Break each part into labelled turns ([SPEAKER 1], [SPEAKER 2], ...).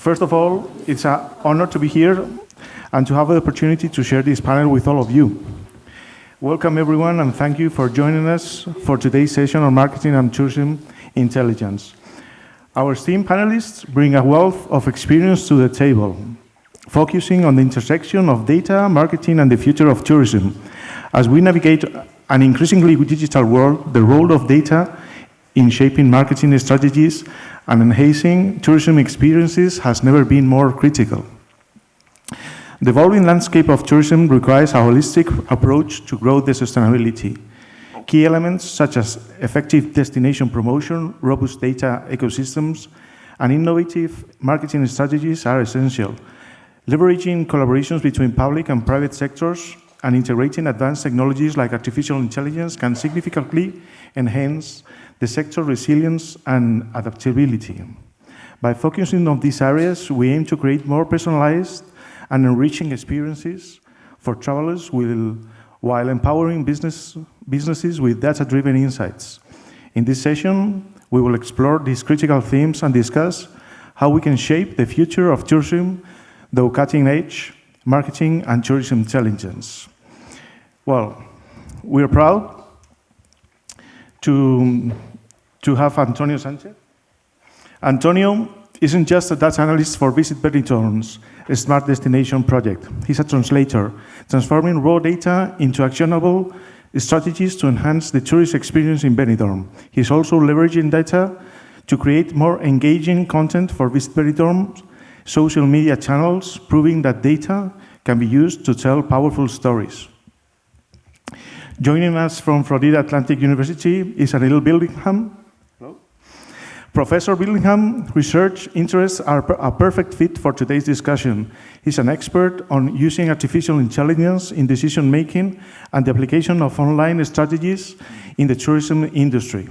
[SPEAKER 1] First of all, it's an honor to be here and to have the opportunity to share this panel with all of you. Welcome everyone, and thank you for joining us for today's session on marketing and tourism intelligence. Our esteemed panelists bring a wealth of experience to the table, focusing on the intersection of data, marketing, and the future of tourism. As we navigate an increasingly digital world, the role of data in shaping marketing strategies and enhancing tourism experiences has never been more critical. The evolving landscape of tourism requires a holistic approach to growth and sustainability. Key elements such as effective destination promotion, robust data ecosystems, and innovative marketing strategies are essential. Leveraging collaborations between public and private sectors and integrating advanced technologies like artificial intelligence can significantly enhance the sector's resilience and adaptability. By focusing on these areas, we aim to create more personalized and enriching experiences for travelers while empowering businesses with data-driven insights. In this session, we will explore these critical themes and discuss how we can shape the future of tourism through cutting-edge marketing and tourism intelligence. Well, we're proud to have Antonio Sánchez. Antonio isn't just a data analyst for Visit Benidorm's Smart Destination project. He's a translator, transforming raw data into actionable strategies to enhance the tourist experience in Benidorm. He's also leveraging data to create more engaging content for Visit Benidorm's social media channels, proving that data can be used to tell powerful stories. Joining us from Florida Atlantic University is Anil Bilgihan. Hello. Professor Bilgihan's research interests are a perfect fit for today's discussion. He's an expert on using artificial intelligence in decision-making and the application of online strategies in the tourism industry.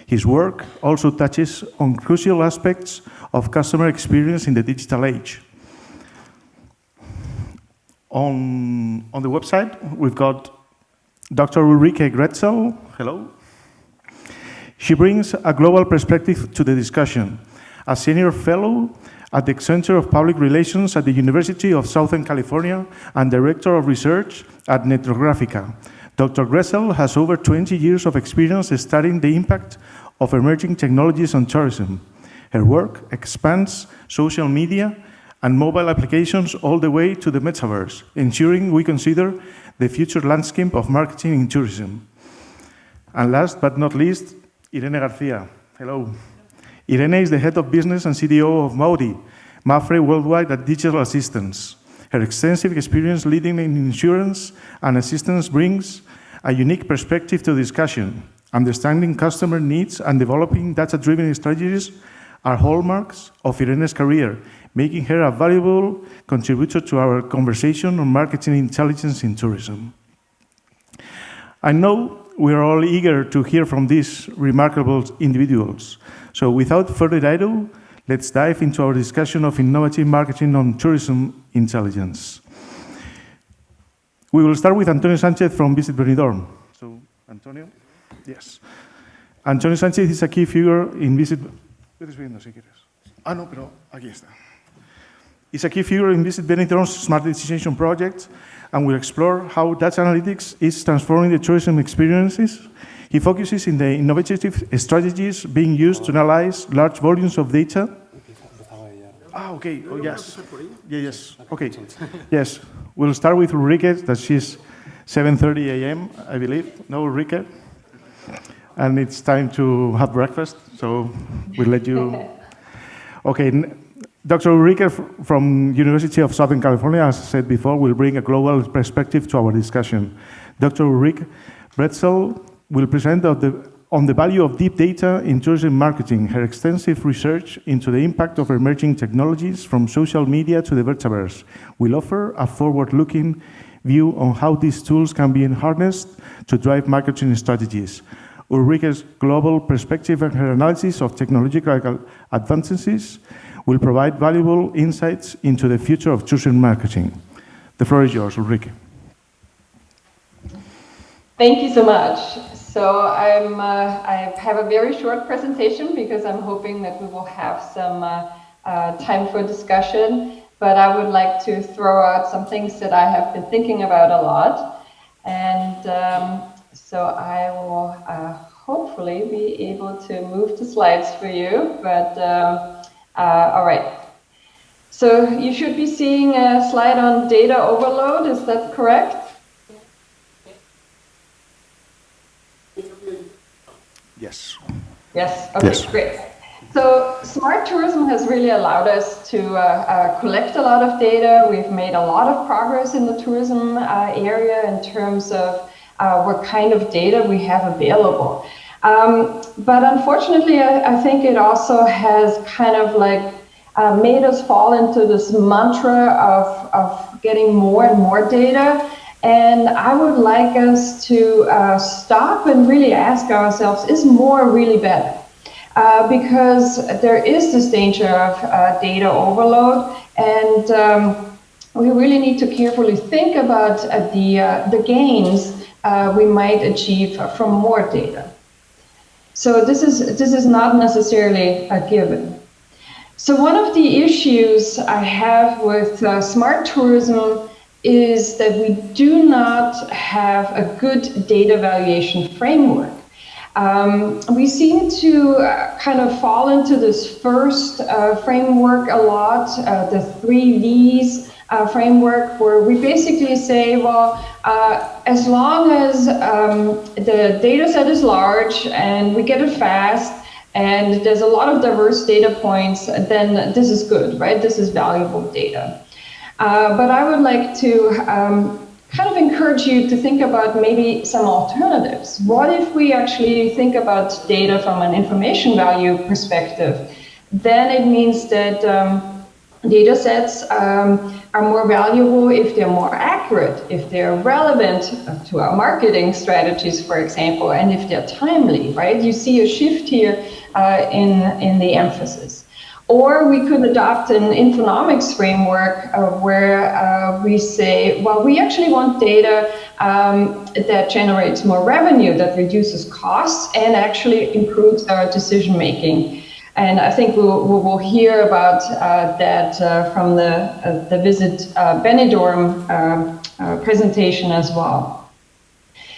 [SPEAKER 1] His work also touches on crucial aspects of customer experience in the digital age. On the website, we've got Dr. Ulrike Gretzel. Hello. She brings a global perspective to the discussion. A senior fellow at the Center of Public Relations at the University of Southern California and director of research at Netrographica. Dr. Gretzel has over 20 years of experience studying the impact of emerging technologies on tourism. Her work expands social media and mobile applications all the way to the metaverse, ensuring we consider the future landscape of marketing in tourism. And last but not least, Irene García. Hello. Irene is the head of business and CDO of MAWDY, Mapfre Worldwide at Digital Assistance. Her extensive experience leading in insurance and assistance brings a unique perspective to discussion. Understanding customer needs and developing data-driven strategies are hallmarks of Irene's career, making her a valuable contributor to our conversation on marketing intelligence in tourism. I know we are all eager to hear from these remarkable individuals. So without further ado, let's dive into our discussion of innovative marketing on tourism intelligence. We will start with Antonio Sánchez from Visit Benidorm. So, Antonio? Yes. Antonio Sánchez is a key figure in Visit... ¿Puedes viendo si quieres? Ah, no, pero aquí está. He's a key figure in Visit Benidorm's Smart Destination project, and we'll explore how data analytics is transforming the tourism experiences. He focuses in the innovative strategies being used to analyze large volumes of data. Ah, okay. Oh, yes. Yeah, yes. Okay. Yes. We'll start with Ulrike, that she's 7:30 a.m., I believe. No, Ulrike? And it's time to have breakfast, so we'll let you... Okay. Dr. Ulrike from University of Southern California, as I said before, will bring a global perspective to our discussion. Dr. Ulrike Gretzel will present on the value of deep data in tourism marketing, her extensive research into the impact of emerging technologies from social media to the metaverse. Will offer a forward-looking view on how these tools can be harnessed to drive marketing strategies. Ulrike's global perspective and her analysis of technological advances will provide valuable insights into the future of tourism marketing. The floor is yours, Ulrike.
[SPEAKER 2] Thank you so much. So I have a very short presentation because I'm hoping that we will have some time for discussion, but I would like to throw out some things that I have been thinking about a lot. And so I will hopefully be able to move the slides for you, but all right. So you should be seeing a slide on data overload, is that correct?
[SPEAKER 1] Yes.
[SPEAKER 2] Yes, okay,
[SPEAKER 1] Yes.
[SPEAKER 2] Great. So smart tourism has really allowed us to collect a lot of data. We've made a lot of progress in the tourism area in terms of what kind of data we have available. But unfortunately, I think it also has kind of like made us fall into this mantra of getting more and more data. And I would like us to stop and really ask ourselves, is more really better? Because there is this danger of data overload, and we really need to carefully think about the gains we might achieve from more data. So this is not necessarily a given. So one of the issues I have with smart tourism is that we do not have a good data valuation framework. We seem to kind of fall into this first framework a lot, the 3 V's framework, where we basically say, well, as long as the data set is large and we get it fast and there's a lot of diverse data points, then this is good, right? This is valuable data. But I would like to kind of encourage you to think about maybe some alternatives. What if we actually think about data from an information value perspective? Then it means that data sets are more valuable if they're more accurate, if they're relevant to our marketing strategies, for example, and if they're timely, right? You see a shift here in the emphasis. Or we could adopt an infonomics framework where we say, well, we actually want data that generates more revenue, that reduces costs, and actually improves our decision making. And I think we'll hear about that from the Visit Benidorm presentation as well.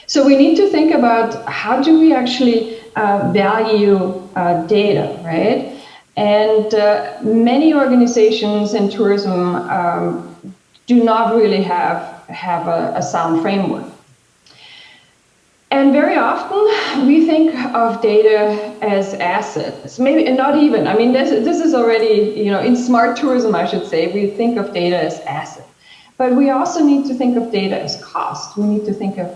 [SPEAKER 2] So we need to think about how do we actually value data, right? And many organizations in tourism do not really have a sound framework. And very often we think of data as assets, maybe not even. I mean, this is already, you know, in smart tourism, I should say, we think of data as assets. But we also need to think of data as cost. We need to think of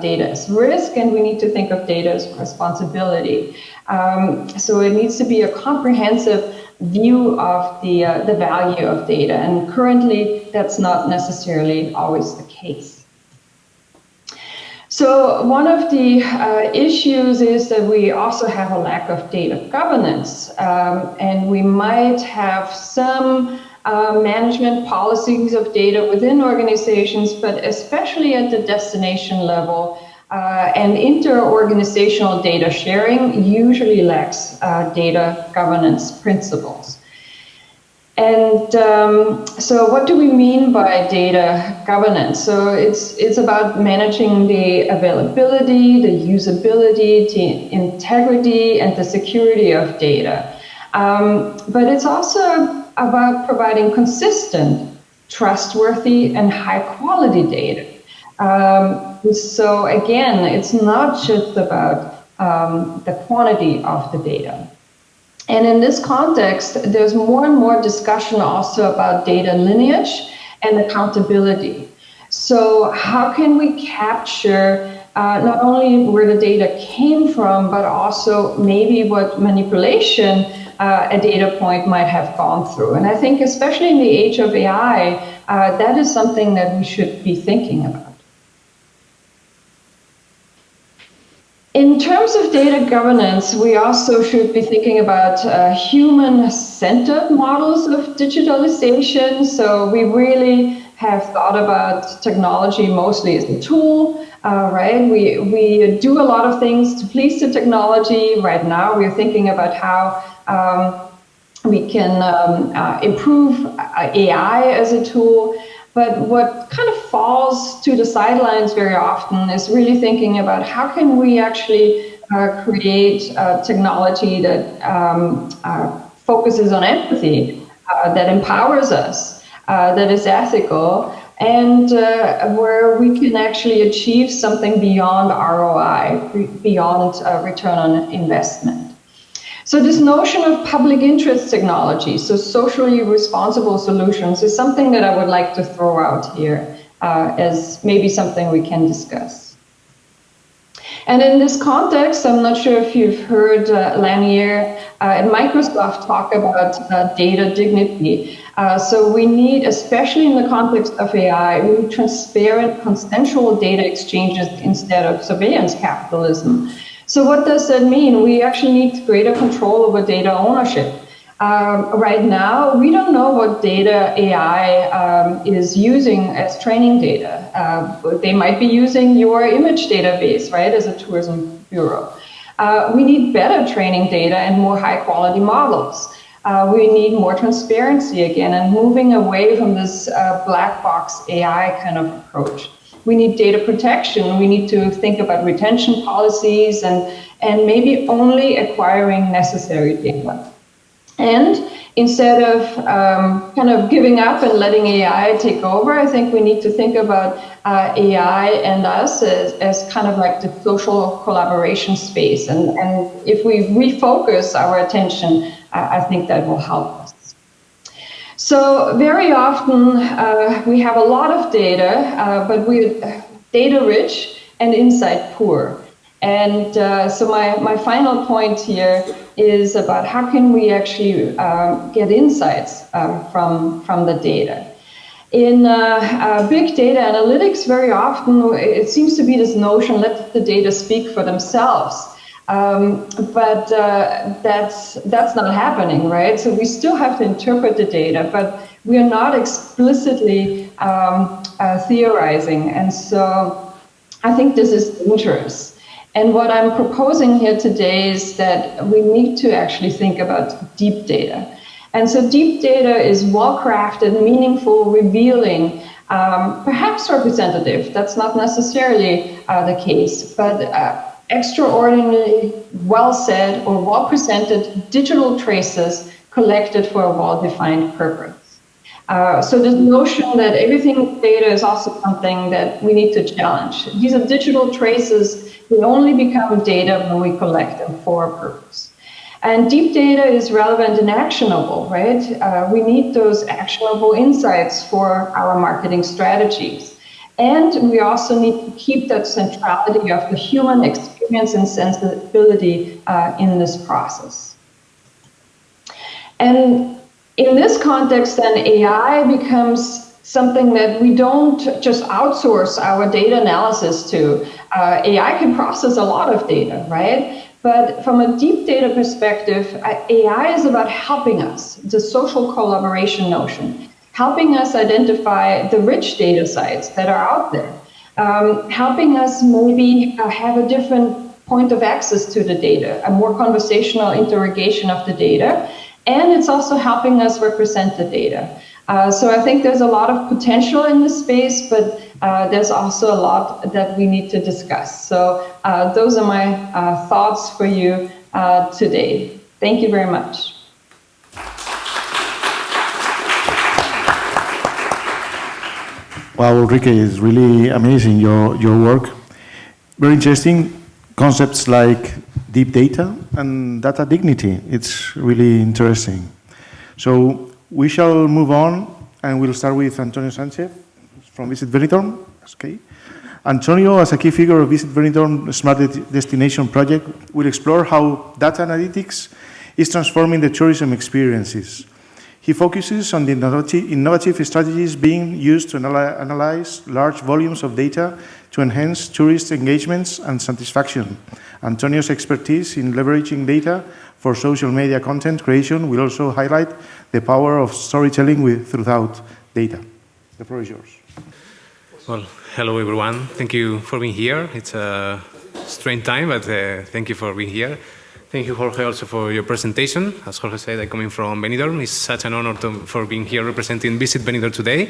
[SPEAKER 2] data as risk, and we need to think of data as responsibility. So it needs to be a comprehensive view of the value of data, and currently that's not necessarily always the case. So one of the issues is that we also have a lack of data governance, and we might have some management policies of data within organizations, but especially at the destination level, and inter-organizational data sharing usually lacks data governance principles. And so what do we mean by data governance? So it's about managing the availability, the usability, the integrity, and the security of data. But it's also about providing consistent, trustworthy, and high-quality data. So again, it's not just about the quantity of the data. And in this context, there's more and more discussion also about data lineage and accountability. So how can we capture not only where the data came from, but also maybe what manipulation a data point might have gone through? And I think especially in the age of AI, that is something that we should be thinking about. In terms of data governance, we also should be thinking about human-centered models of digitalization. So we really have thought about technology mostly as a tool, right? We do a lot of things to please the technology. Right now, we're thinking about how We can improve AI as a tool. But what kind of falls to the sidelines very often is really thinking about how can we actually create technology that focuses on empathy, that empowers us, that is ethical, and where we can actually achieve something beyond ROI, beyond return on investment. So this notion of public interest technology, so socially responsible solutions, is something that I would like to throw out here as maybe something we can discuss. And in this context, I'm not sure if you've heard Lanier at Microsoft talk about data dignity. So we need, especially in the context of AI, we need transparent, consensual data exchanges instead of surveillance capitalism. So what does that mean? We actually need greater control over data ownership. Right now, we don't know what data AI is using as training data. They might be using your image database, right, as a tourism bureau. We need better training data and more high-quality models. We need more transparency again and moving away from this black box AI kind of approach. We need data protection. We need to think about retention policies and maybe only acquiring necessary data. And instead of kind of giving up and letting AI take over, I think we need to think about AI and us as kind of like the social collaboration space. And if we refocus our attention, I think that will help us. So very often we have a lot of data, but we're data rich and insight poor. And so my final point here is about how can we actually get insights from the data. In big data analytics, very often it seems to be this notion, let the data speak for themselves. But that's not happening, right? So we still have to interpret the data, but we are not explicitly theorizing. And so I think this is dangerous. And what I'm proposing here today is that we need to actually think about deep data. And so deep data is well-crafted, meaningful, revealing, perhaps representative. That's not necessarily the case, but extraordinarily well said or well presented digital traces collected for a well-defined purpose. So this notion that everything data is also something that we need to challenge. These are digital traces. They only become data when we collect them for a purpose. And deep data is relevant and actionable, right? We need those actionable insights for our marketing strategies. And we also need to keep that centrality of the human experience and sensibility in this process. And in this context, then AI becomes something that we don't just outsource our data analysis to. AI can process a lot of data, right? But from a deep data perspective, AI is about helping us, the social collaboration notion, helping us identify the rich data sites that are out there, helping us maybe have a different point of access to the data, a more conversational interrogation of the data, and it's also helping us represent the data. So I think there's a lot of potential in this space, but there's also a lot that we need to discuss. So those are my thoughts for you today. Thank you very much.
[SPEAKER 1] Wow, Ulrike, is really amazing, your work. Very interesting concepts like deep data and data dignity. It's really interesting. So we shall move on, and we'll start with Antonio Sánchez from Visit Benidorm. Okay. Antonio, as a key figure of Visit Benidorm Smart Destination Project, will explore how data analytics is transforming the tourism experiences. He focuses on the innovative strategies being used to analyze large volumes of data to enhance tourist engagements and satisfaction. Antonio's expertise in leveraging data for social media content creation will also highlight the power of storytelling throughout data. The floor is yours.
[SPEAKER 3] Well, hello everyone. Thank you for being here. It's a strange time, but thank you for being here. thank you, Jorge, also for your presentation. As Jorge said, I'm coming from Benidorm. It's such an honor for being here representing Visit Benidorm today.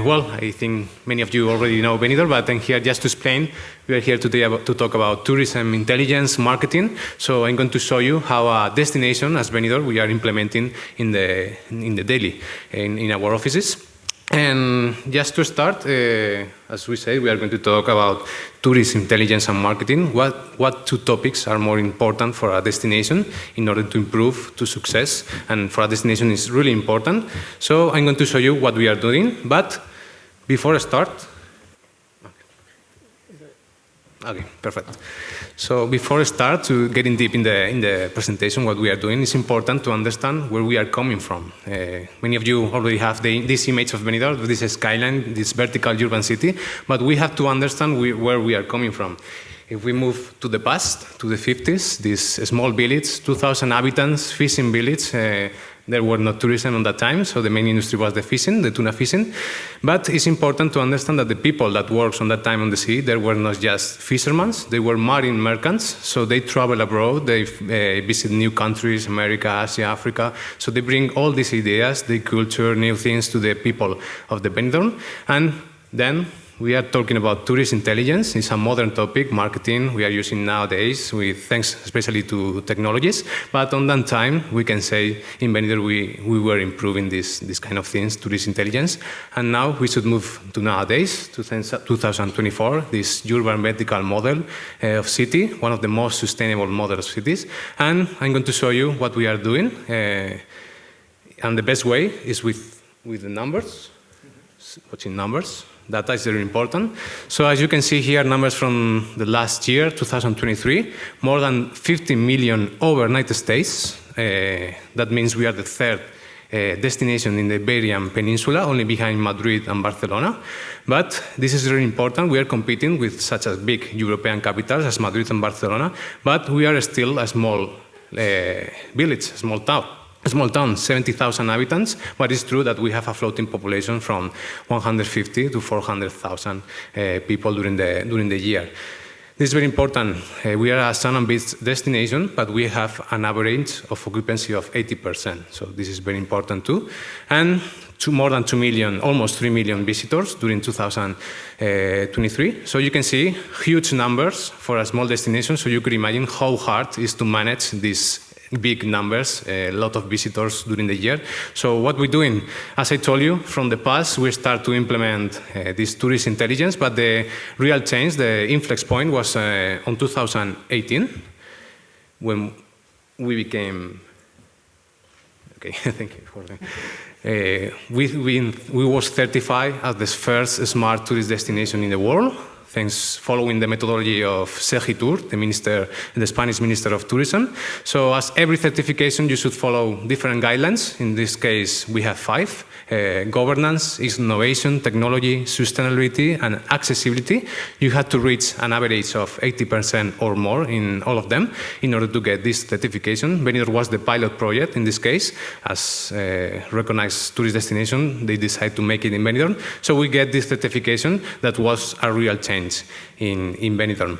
[SPEAKER 3] Well, I think many of you already know Benidorm, but I'm here just to explain. We are here today to talk about tourism intelligence marketing. So I'm going to show you how a destination as Benidorm we are implementing in the daily in our offices. And just to start, as we said, we are going to talk about tourism intelligence and marketing. What two topics are more important for a destination in order to improve to success? And for a destination is really important. So I'm going to show you what we are doing. But before I start, okay, perfect. So before I start to getting deep in the presentation, what we are doing, it's important to understand where we are coming from. Many of you already have this image of Benidorm, this skyline, this vertical urban city, but we have to understand where we are coming from. If we move to the past, to the 50s, this small village, 2,000 inhabitants, fishing village, there were no tourism on that time, so the main industry was the fishing, the tuna fishing. But it's important to understand that the people that worked on that time on the sea, they were not just fishermen, they were marine merchants, so they travel abroad, they visit new countries, America, Asia, Africa, so they bring all these ideas, the culture, new things to the people of the Benidorm, and then we are talking about tourist intelligence. It's a modern topic, marketing we are using nowadays, thanks especially to technologies. But on that time, we can say in Benidorm we were improving this kind of things, tourist intelligence. And now we should move to nowadays, 2024, this urban vertical model of city, one of the most sustainable models of cities. And I'm going to show you what we are doing. And the best way is with the numbers, watching numbers. Data is very important. So as you can see here, numbers from the last year, 2023, more than 50 million overnight stays. That means we are the third destination in the Iberian Peninsula, only behind Madrid and Barcelona. But this is very important. We are competing with such as big European capitals as Madrid and Barcelona, but we are still a small village, a small town, 70,000 inhabitants, but it's true that we have a floating population from 150 to 400,000 people during the year. This is very important. We are a sun and beach destination, but we have an average of occupancy of 80%. So this is very important too. And more than 2 million, almost 3 million visitors during 2023. So you can see huge numbers for a small destination. So you could imagine how hard it is to manage these big numbers, a lot of visitors during the year. So what we're doing, as I told you, from the past, we start to implement this tourist intelligence, but the real change, the inflex point was on 2018, when we became, okay, thank you, Jorge. We was certified as the first smart tourist destination in the world, thanks following the methodology of Segitur, the Spanish Minister of Tourism. So as every certification, you should follow different guidelines. In this case, we have 5. Governance, innovation, technology, sustainability, and accessibility. You had to reach an average of 80% or more in all of them in order to get this certification. Benidorm was the pilot project in this case. As recognized tourist destination, they decided to make it in Benidorm. So we get this certification that was a real change in Benidorm.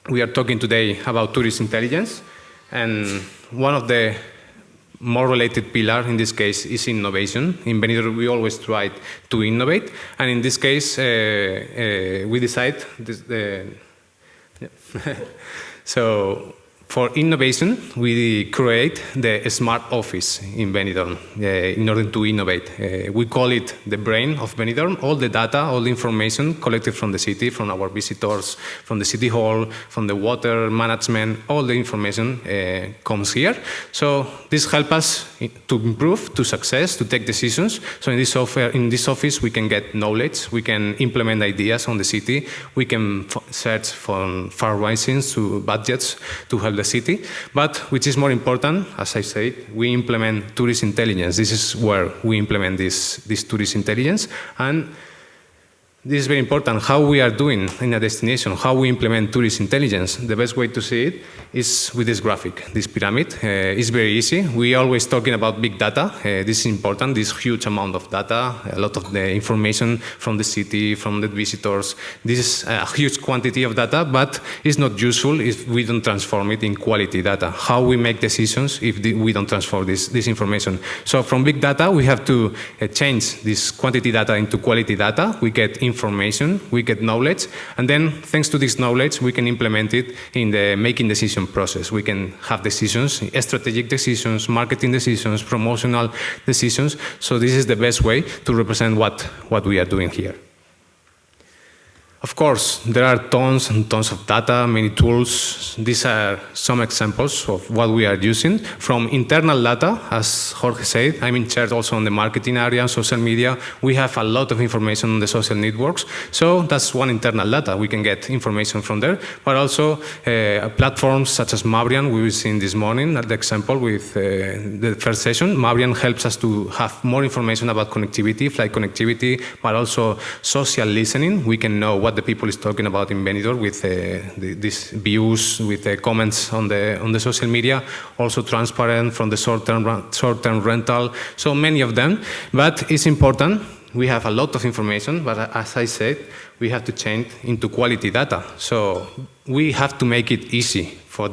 [SPEAKER 3] We are talking today about tourist intelligence, and one of the more related pillar in this case is innovation. In Benidorm, we always try to innovate, and in this case, we decide so for innovation, we create the smart office in Benidorm in order to innovate. We call it the brain of Benidorm. All the data, all the information collected from the city, from our visitors, from the city hall, from the water management, all the information comes here. So this helps us to improve, to success, to take decisions. So in this office, we can get knowledge, we can implement ideas on the city, we can search for far-rising to budgets to help the city, but which is more important, as I said, we implement tourist intelligence. This is where we implement this tourist intelligence, and this is very important, how we are doing in a destination, how we implement tourist intelligence. The best way to see it is with this graphic, this pyramid. It's very easy. We are always talking about big data. This is important, this huge amount of data, a lot of the information from the city, from the visitors. This is a huge quantity of data, but it's not useful if we don't transform it in quality data. How we make decisions if we don't transform this information. So from big data, we have to change this quantity data into quality data. We get information, we get knowledge, and then thanks to this knowledge, we can implement it in the making decision process. We can have decisions, strategic decisions, marketing decisions, promotional decisions. So this is the best way to represent what we are doing here. Of course, there are tons and tons of data, many tools. These are some examples of what we are using. From internal data, as Jorge said, I'm in charge also on the marketing area, social media. We have a lot of information on the social networks. So that's one internal data. We can get information from there, but also platforms such as MAWDY, we were seeing this morning at the example with the first session. MAWDY helps us to have more information about connectivity, flight connectivity, but also social listening. We can know what the people is talking about in Benidorm with these views, with the comments on the social media, also transparent from the short-term rental, so many of them. But it's important, we have a lot of information, but as I said, we have to change into quality data. So we have to make it easy for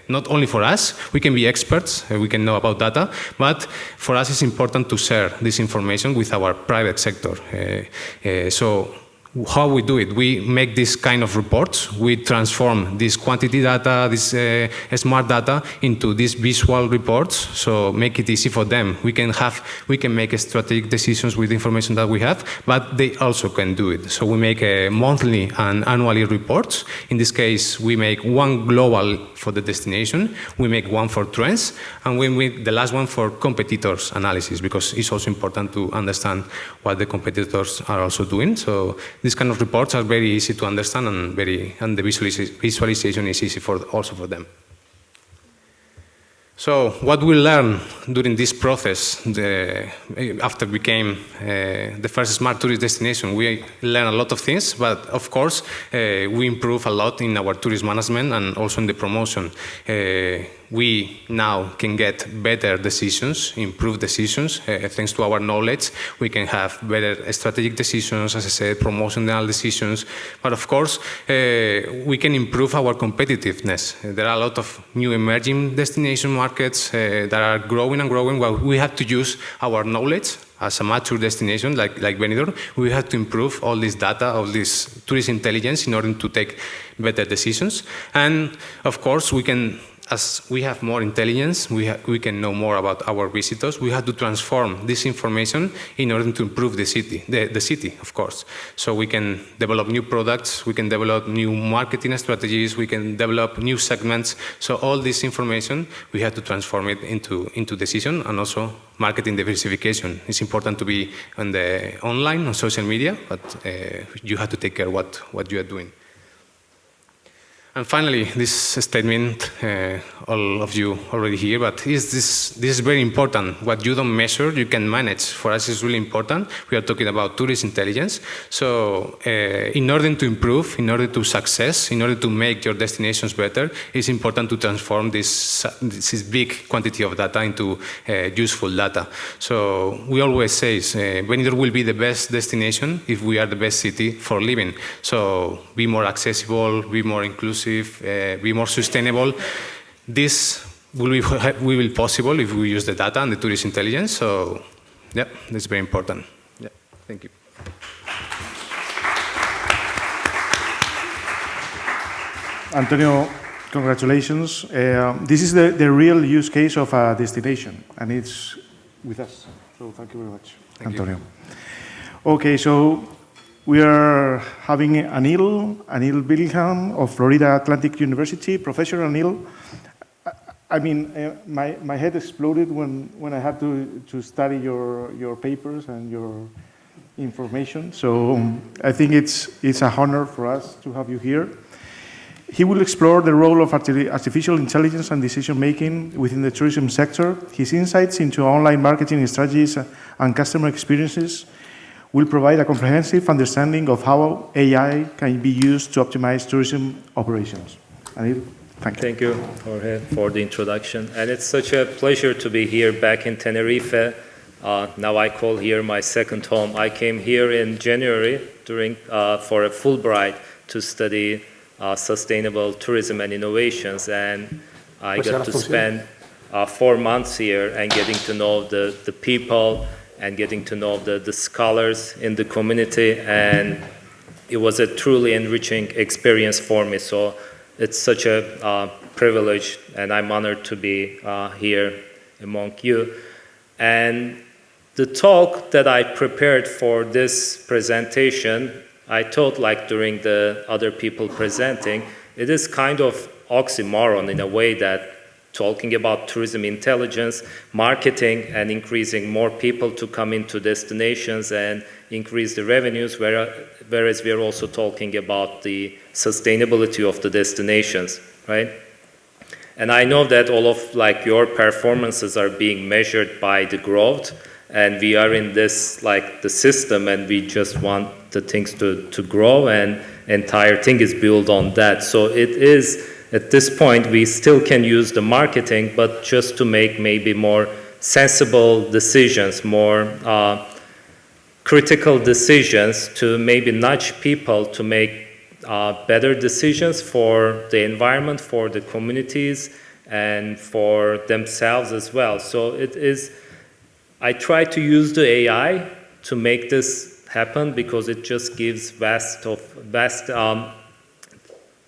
[SPEAKER 3] not only for us, we can be experts, we can know about data, but for us it's important to share this information with our private sector. So how we do it, we make this kind of reports, we transform this quantity data, this smart data into these visual reports, so make it easy for them. We can make strategic decisions with the information that we have, but they also can do it. So we make monthly and annually reports. In this case, we make one global for the destination, we make one for trends, and we make the last one for competitors analysis, because it's also important to understand what the competitors are also doing. So these kind of reports are very easy to understand, and the visualization is easy also for them. So what we learned during this process, after we became the first smart tourist destination, we learned a lot of things, but of course we improve a lot in our tourist management and also in the promotion. We now can get better decisions, improved decisions, thanks to our knowledge. We can have better strategic decisions, as I said, promotional decisions. But of course, we can improve our competitiveness. There are a lot of new emerging destination markets that are growing and growing. Well, we have to use our knowledge as a mature destination like Benidorm. We have to improve all this data, all this tourist intelligence in order to take better decisions. And of course, we can, as we have more intelligence, we can know more about our visitors. We have to transform this information in order to improve the city, of course. So we can develop new products, we can develop new marketing strategies, we can develop new segments. So all this information, we have to transform it into decision, and also marketing diversification. It's important to be on the online, on social media, but you have to take care of what you are doing. And finally, this statement, all of you already hear, but this is very important. What you don't measure, you can manage. For us, it's really important. We are talking about tourist intelligence. So in order to improve, in order to success, in order to make your destinations better, it's important to transform this big quantity of data into useful data. So we always say, Benidorm will be the best destination if we are the best city for living. So be more accessible, be more inclusive, be more sustainable. This will be possible if we use the data and the tourist intelligence. So, yeah, that's very important. Yeah, thank you.
[SPEAKER 1] Antonio, congratulations. This is the real use case of a destination, and it's with us. So thank you very much, Antonio. Okay, so we are having Anil Bilgihan of Florida Atlantic University. Professor Anil, I mean, my head exploded when I had to study your papers and your information. So I think it's a honor for us to have you here. He will explore the role of artificial intelligence and decision-making within the tourism sector. His insights into online marketing strategies and customer experiences will provide a comprehensive understanding of how AI can be used to optimize tourism operations. Anil, thank you.
[SPEAKER 4] Thank you, Jorge, for the introduction. And it's such a pleasure to be here back in Tenerife. Now I call here my second home. I came here in January for a Fulbright to study sustainable tourism and innovations. And I got to spend 4 months here and getting to know the people and getting to know the scholars in the community. And it was a truly enriching experience for me. So it's such a privilege, and I'm honored to be here among you. And the talk that I prepared for this presentation, I thought, like during the other people presenting, it is kind of oxymoron in a way that talking about tourism intelligence, marketing, and increasing more people to come into destinations and increase the revenues, whereas we are also talking about the sustainability of the destinations, right? And I know that all of your performances are being measured by the growth, and we are in this the system, and we just want the things to grow, and entire thing is built on that. So it is, at this point, we still can use the marketing, but just to make maybe more sensible decisions, more critical decisions, to maybe nudge people to make better decisions for the environment, for the communities, and for themselves as well. So it is, I try to use the AI to make this happen because it just gives vast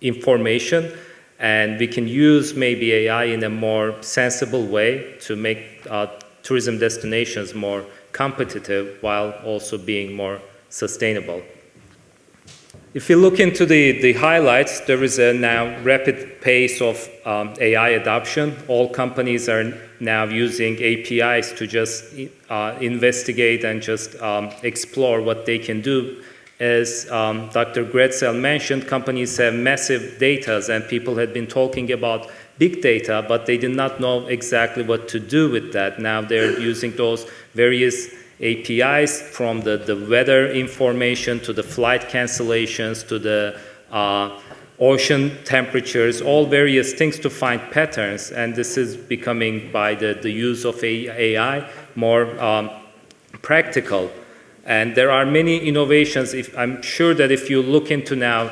[SPEAKER 4] information, and we can use maybe AI in a more sensible way to make tourism destinations more competitive while also being more sustainable. If you look into the highlights, there is a now rapid pace of AI adoption. All companies are now using APIs to just investigate and just explore what they can do. As Dr. Gretzel mentioned, companies have massive data, and people had been talking about big data, but they did not know exactly what to do with that. Now they're using those various APIs, from the weather information to the flight cancellations to the ocean temperatures, all various things to find patterns. And this is becoming, by the use of AI, more practical. And there are many innovations. I'm sure that if you look into now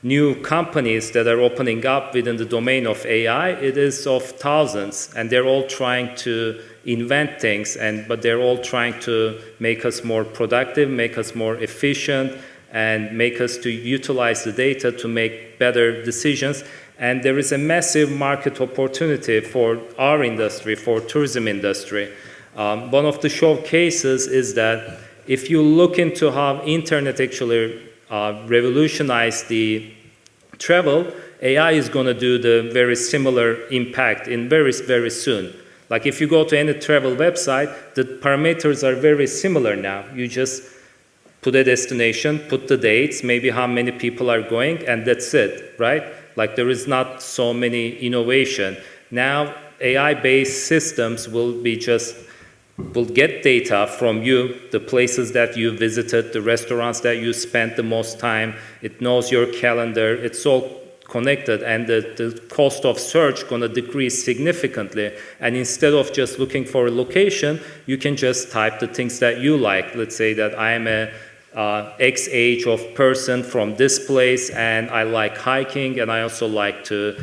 [SPEAKER 4] new companies that are opening up within the domain of AI, it is of thousands, and they're all trying to invent things, but they're all trying to make us more productive, make us more efficient, and make us to utilize the data to make better decisions. And there is a massive market opportunity for our industry, for tourism industry. One of the showcases is that if you look into how internet actually revolutionized the travel, AI is going to do the very similar impact in very, very soon. Like if you go to any travel website, the parameters are very similar now. You just put a destination, put the dates, maybe how many people are going, and that's it, right? Like there is not so many innovation. Now AI-based systems will get data from you, the places that you visited, the restaurants that you spent the most time. It knows your calendar. It's all connected, and the cost of search going to decrease significantly. And instead of just looking for a location, you can just type the things that you like. Let's say that I am a X age of person from this place, and I like hiking, and I also like to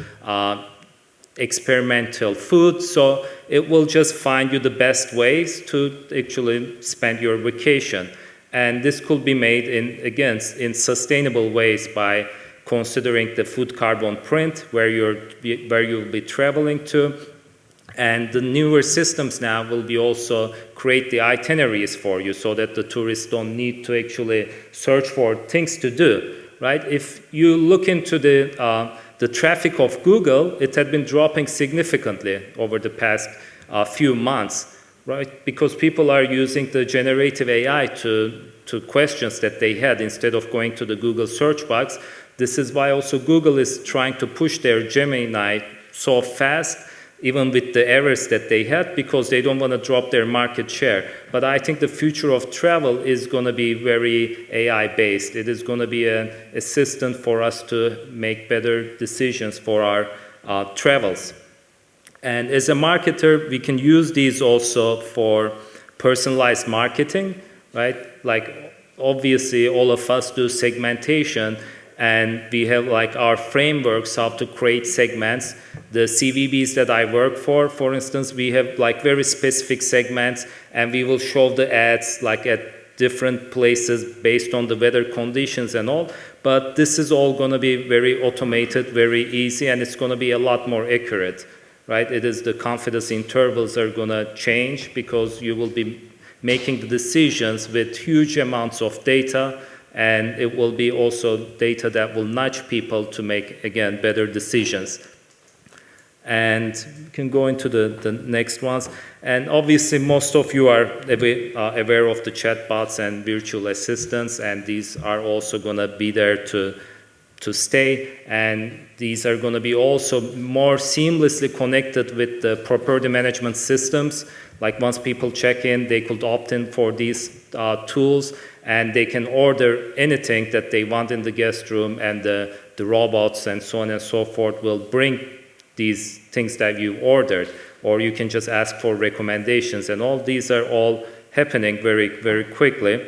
[SPEAKER 4] experimental food. So it will just find you the best ways to actually spend your vacation. And this could be made in sustainable ways by considering the food carbon print, where you'll be traveling to. And the newer systems now will be also create the itineraries for you, so that the tourists don't need to actually search for things to do, right? If you look into the traffic of Google, it had been dropping significantly over the past few months, right? Because people are using the generative AI to questions that they had instead of going to the Google search box. This is why also Google is trying to push their Gemini so fast even with the errors that they had, because they don't want to drop their market share. But I think the future of travel is going to be very AI-based. It is going to be an assistant for us to make better decisions for our travels. And as a marketer, we can use these also for personalized marketing, right? Like, obviously, all of us do segmentation, and we have like our frameworks how to create segments. The CVBs that I work for instance, we have like very specific segments, and we will show the ads like at different places based on the weather conditions and all. But this is all going to be very automated, very easy, and it's going to be a lot more accurate, right? It is the confidence intervals are going to change because you will be making the decisions with huge amounts of data, and it will be also data that will nudge people to make, again, better decisions. And we can go into the next ones. And obviously, most of you are aware of the chatbots and virtual assistants, and these are also going to be there to stay. And these are going to be also more seamlessly connected with the property management systems. Like once people check in, they could opt in for these tools, and they can order anything that they want in the guest room, and the robots and so on and so forth will bring these things that you ordered, or you can just ask for recommendations, and all these are all happening very, very quickly.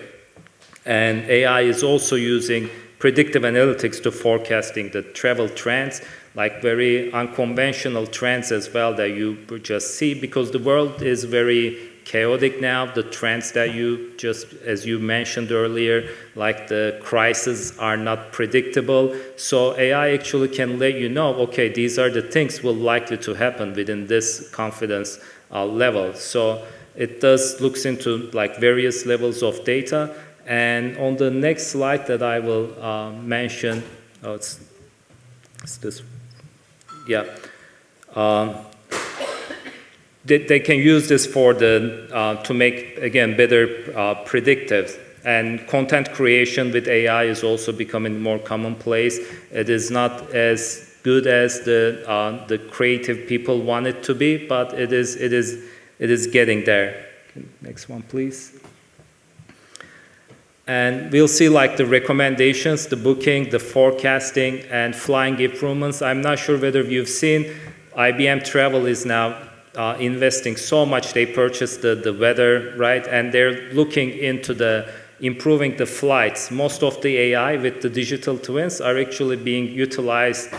[SPEAKER 4] And AI is also using predictive analytics to forecasting the travel trends, like very unconventional trends as well that you just see, because the world is very chaotic now. The trends that you just, as you mentioned earlier, like the crises are not predictable. So AI actually can let you know, okay, these are the things will likely to happen within this confidence level. So it does looks into like various levels of data. And on the next slide that I will mention, it's this, yeah. They can use this for to make, again, better predictive. And content creation with AI is also becoming more commonplace. It is not as good as the creative people want it to be, but it is getting there. Next one, please. And we'll see like the recommendations, the booking, the forecasting, and flying improvements. I'm not sure whether you've seen, IBM Travel is now investing so much. They purchased the weather, right? And they're looking into improving the flights. Most of the AI with the digital twins are actually being utilized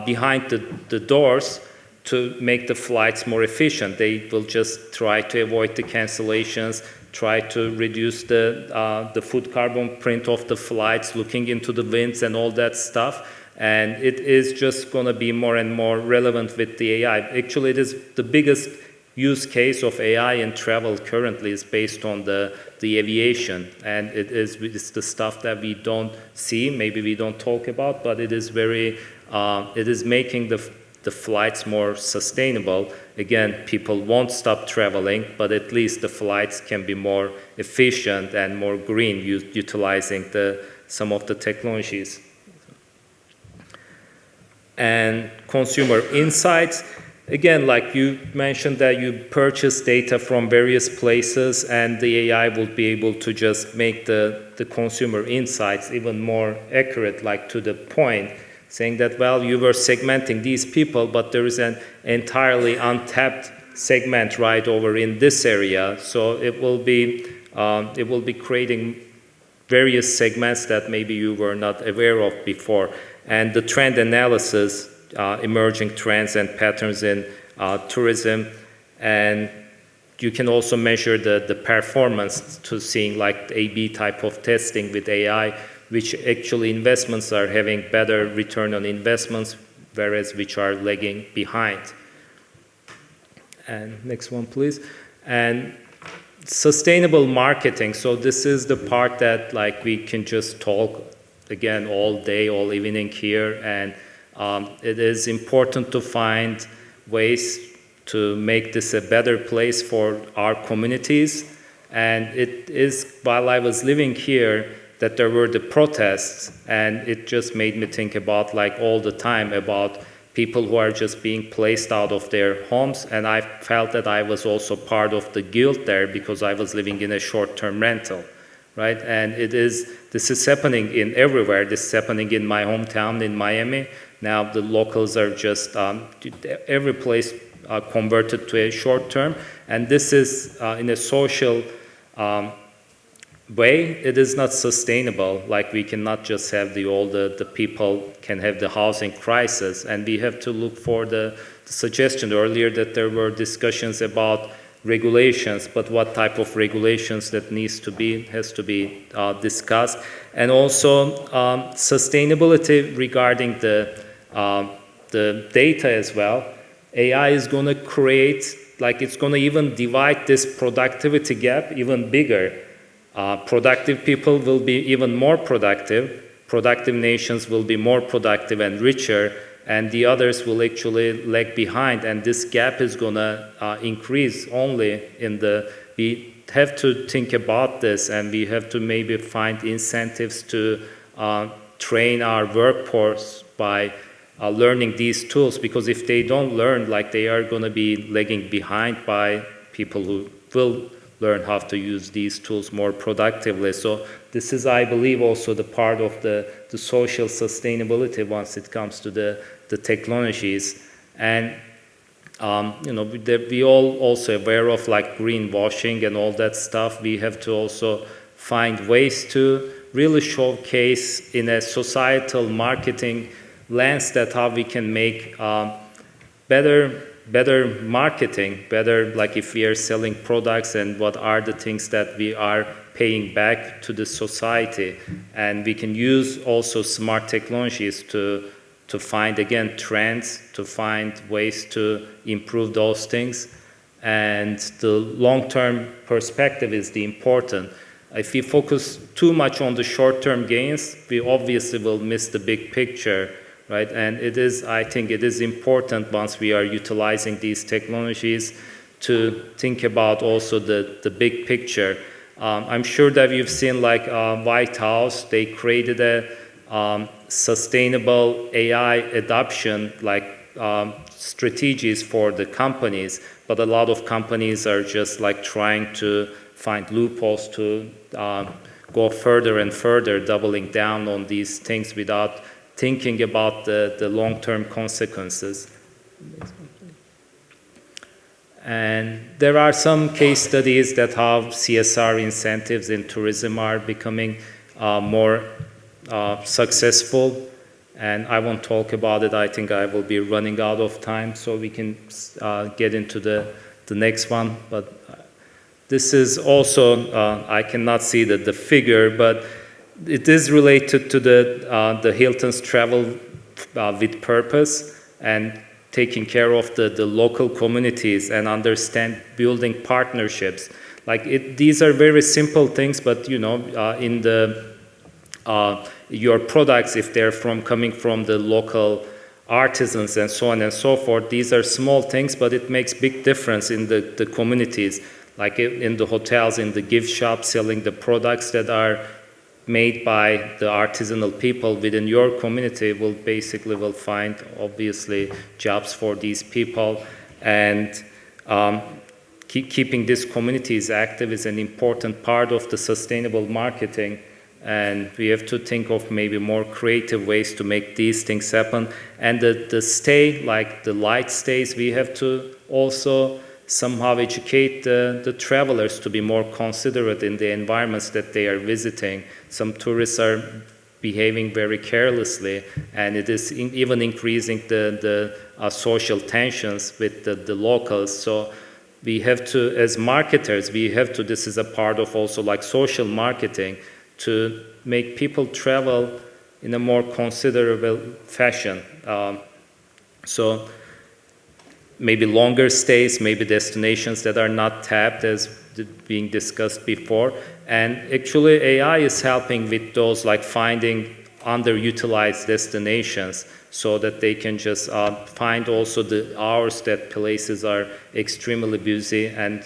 [SPEAKER 4] behind the doors to make the flights more efficient. They will just try to avoid the cancellations, try to reduce the food carbon print of the flights, looking into the winds and all that stuff. And it is just going to be more and more relevant with the AI. Actually, it is the biggest use case of AI in travel currently is based on the aviation. And it's the stuff that we don't see, maybe we don't talk about, but it is very, it is making the flights more sustainable. Again, people won't stop traveling, but at least the flights can be more efficient and more green, utilizing some of the technologies. And consumer insights, again, like you mentioned that you purchase data from various places, and the AI will be able to just make the consumer insights even more accurate, like to the point, saying that, well, you were segmenting these people, but there is an entirely untapped segment right over in this area. So it will be creating various segments that maybe you were not aware of before. And the trend analysis, emerging trends and patterns in tourism, and you can also measure the performance to seeing like A/B type of testing with AI, which actually investments are having better return on investments, whereas which are lagging behind. And next one, please. And sustainable marketing. So this is the part that like we can just talk again all day, all evening here, and it is important to find ways to make this a better place for our communities. And it is, while I was living here, that there were the protests, and it just made me think about like all the time about people who are just being placed out of their homes. And I felt that I was also part of the guild there because I was living in a short-term rental, right? And this is happening in everywhere. This is happening in my hometown in Miami. Now the locals are just, every place converted to a short-term. And this is in a social way, it is not sustainable. Like we cannot just have the people can have the housing crisis, and we have to look for the suggestion earlier that there were discussions about regulations, but what type of regulations that has to be discussed, and also sustainability regarding the data as well. AI is going to create, like it's going to even divide this productivity gap even bigger. Productive people will be even more productive. Productive nations will be more productive and richer, and the others will actually lag behind. And this gap is going to increase only in we have to think about this, and we have to maybe find incentives to train our workforce by learning these tools, because if they don't learn, like they are going to be lagging behind by people who will learn how to use these tools more productively. So this is, I believe, also the part of the social sustainability once it comes to the technologies. And we all also aware of like greenwashing and all that stuff. We have to also find ways to really showcase in a societal marketing lens that how we can make better marketing, better, like if we are selling products, and what are the things that we are paying back to the society. And we can use also smart technologies to find, again, trends, to find ways to improve those things. And the long-term perspective is the important. If we focus too much on the short-term gains, we obviously will miss the big picture. Right? And I think it is important once we are utilizing these technologies to think about also the big picture. I'm sure that you've seen like White House, they created a sustainable AI adoption like strategies for the companies, but a lot of companies are just like trying to find loopholes to go further and further, doubling down on these things without thinking about the long-term consequences. And there are some case studies that how CSR incentives in tourism are becoming more successful. And I won't talk about it. I think I will be running out of time, so we can get into the next one. But this is also, I cannot see the figure, but it is related to the Hilton's travel with purpose and taking care of the local communities and building partnerships. Like these are very simple things, but in your products, if they're coming from the local artisans and so on and so forth, these are small things, but it makes big difference in the communities. Like in the hotels, in the gift shops, selling the products that are made by the artisanal people within your community will find obviously jobs for these people, and keeping these communities active is an important part of the sustainable marketing. And we have to think of maybe more creative ways to make these things happen. And the stay, like the light stays, we have to also somehow educate the travelers to be more considerate in the environments that they are visiting. Some tourists are behaving very carelessly, and it is even increasing the social tensions with the locals. So we have to, as marketers, this is a part of also like social marketing, to make people travel in a more considerable fashion. So maybe longer stays, maybe destinations that are not tapped as being discussed before. And actually AI is helping with those, like finding underutilized destinations so that they can just find also the hours that places are extremely busy and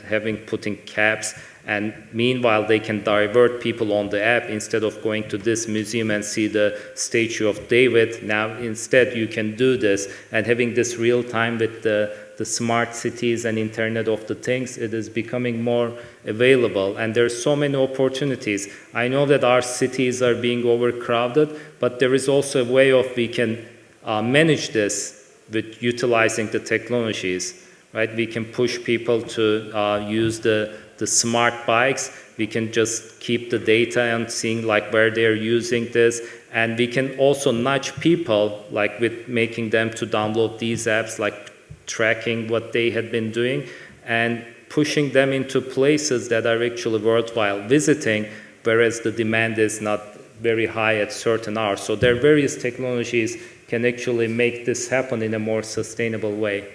[SPEAKER 4] putting caps And meanwhile, they can divert people on the app instead of going to this museum and see the statue of David. Now, instead, you can do this. And having this real time with the smart cities and Internet of the Things, it is becoming more available. And there's so many opportunities. I know that our cities are being overcrowded, but there is also a way of we can manage this with utilizing the technologies, right? We can push people to use the smart bikes. We can just keep the data and seeing like where they're using this. And we can also nudge people, like with making them to download these apps, like tracking what they had been doing and pushing them into places that are actually worthwhile visiting, whereas the demand is not very high at certain hours. So there are various technologies can actually make this happen in a more sustainable way.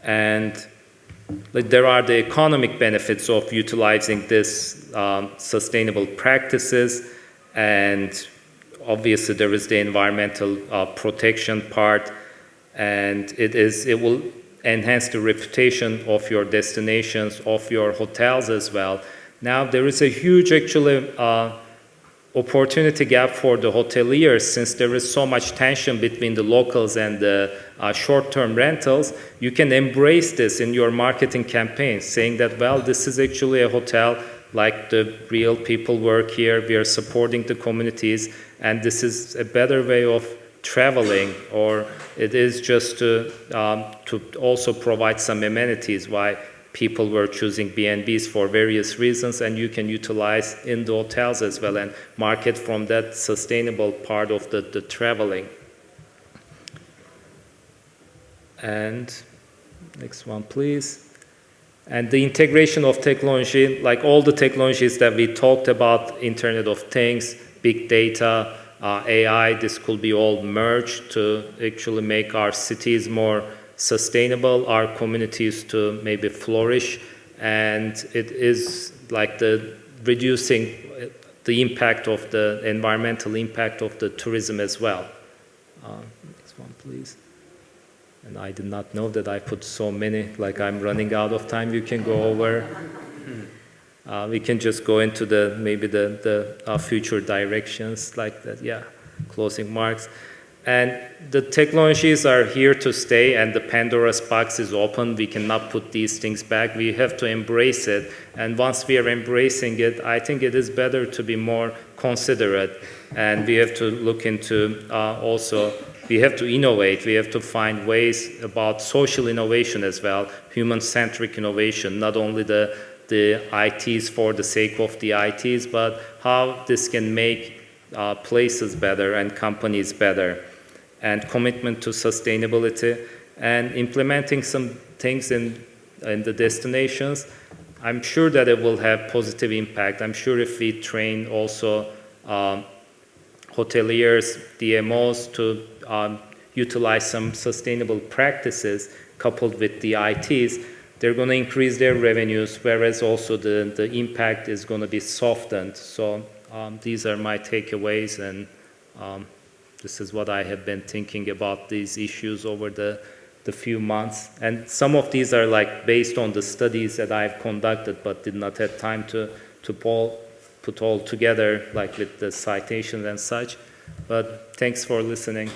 [SPEAKER 4] And there are the economic benefits of utilizing this sustainable practices, and obviously there is the environmental protection part, and it will enhance the reputation of your destinations, of your hotels as well. Now there is a huge actually opportunity gap for the hoteliers, since there is so much tension between the locals and the short-term rentals. You can embrace this in your marketing campaigns, saying that, well, this is actually a hotel, like the real people work here, we are supporting the communities, and this is a better way of traveling, or it is just to also provide some amenities why people were choosing B&Bs for various reasons, and you can utilize in the hotels as well and market from that sustainable part of the traveling. And next one, please. And the integration of technology, like all the technologies that we talked about, Internet of Things, big data, AI, this could be all merged to actually make our cities more sustainable, our communities to maybe flourish, and it is like the reducing the impact of the environmental impact of the tourism as well. Next one, please. And I did not know that I put so many, like I'm running out of time. You can go over. We can just go into maybe the future directions like that. Yeah, closing marks. And the technologies are here to stay, and the Pandora's box is open. We cannot put these things back. We have to embrace it. And once we are embracing it, I think it is better to be more considerate. And we have to look into also, we have to innovate. We have to find ways about social innovation as well, human-centric innovation, not only the ITs for the sake of the ITs, but how this can make places better and companies better, and commitment to sustainability, and implementing some things in the destinations. I'm sure that it will have positive impact. I'm sure if we train also hoteliers, DMOs to utilize some sustainable practices coupled with the ITs, they're going to increase their revenues, whereas also the impact is going to be softened. So these are my takeaways, and this is what I have been thinking about these issues over the few months. And some of these are like based on the studies that I've conducted, but did not have time to put all together, like with the citations and such. But thanks for listening.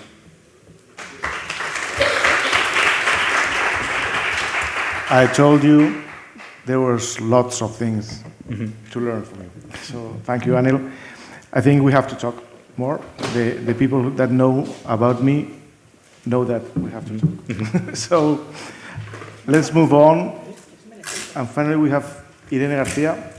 [SPEAKER 1] I told you there was lots of things to learn from you. So thank you, Anil. I think we have to talk more. The people that know about me know that we have to talk. So let's move on. And finally, we have Irene García.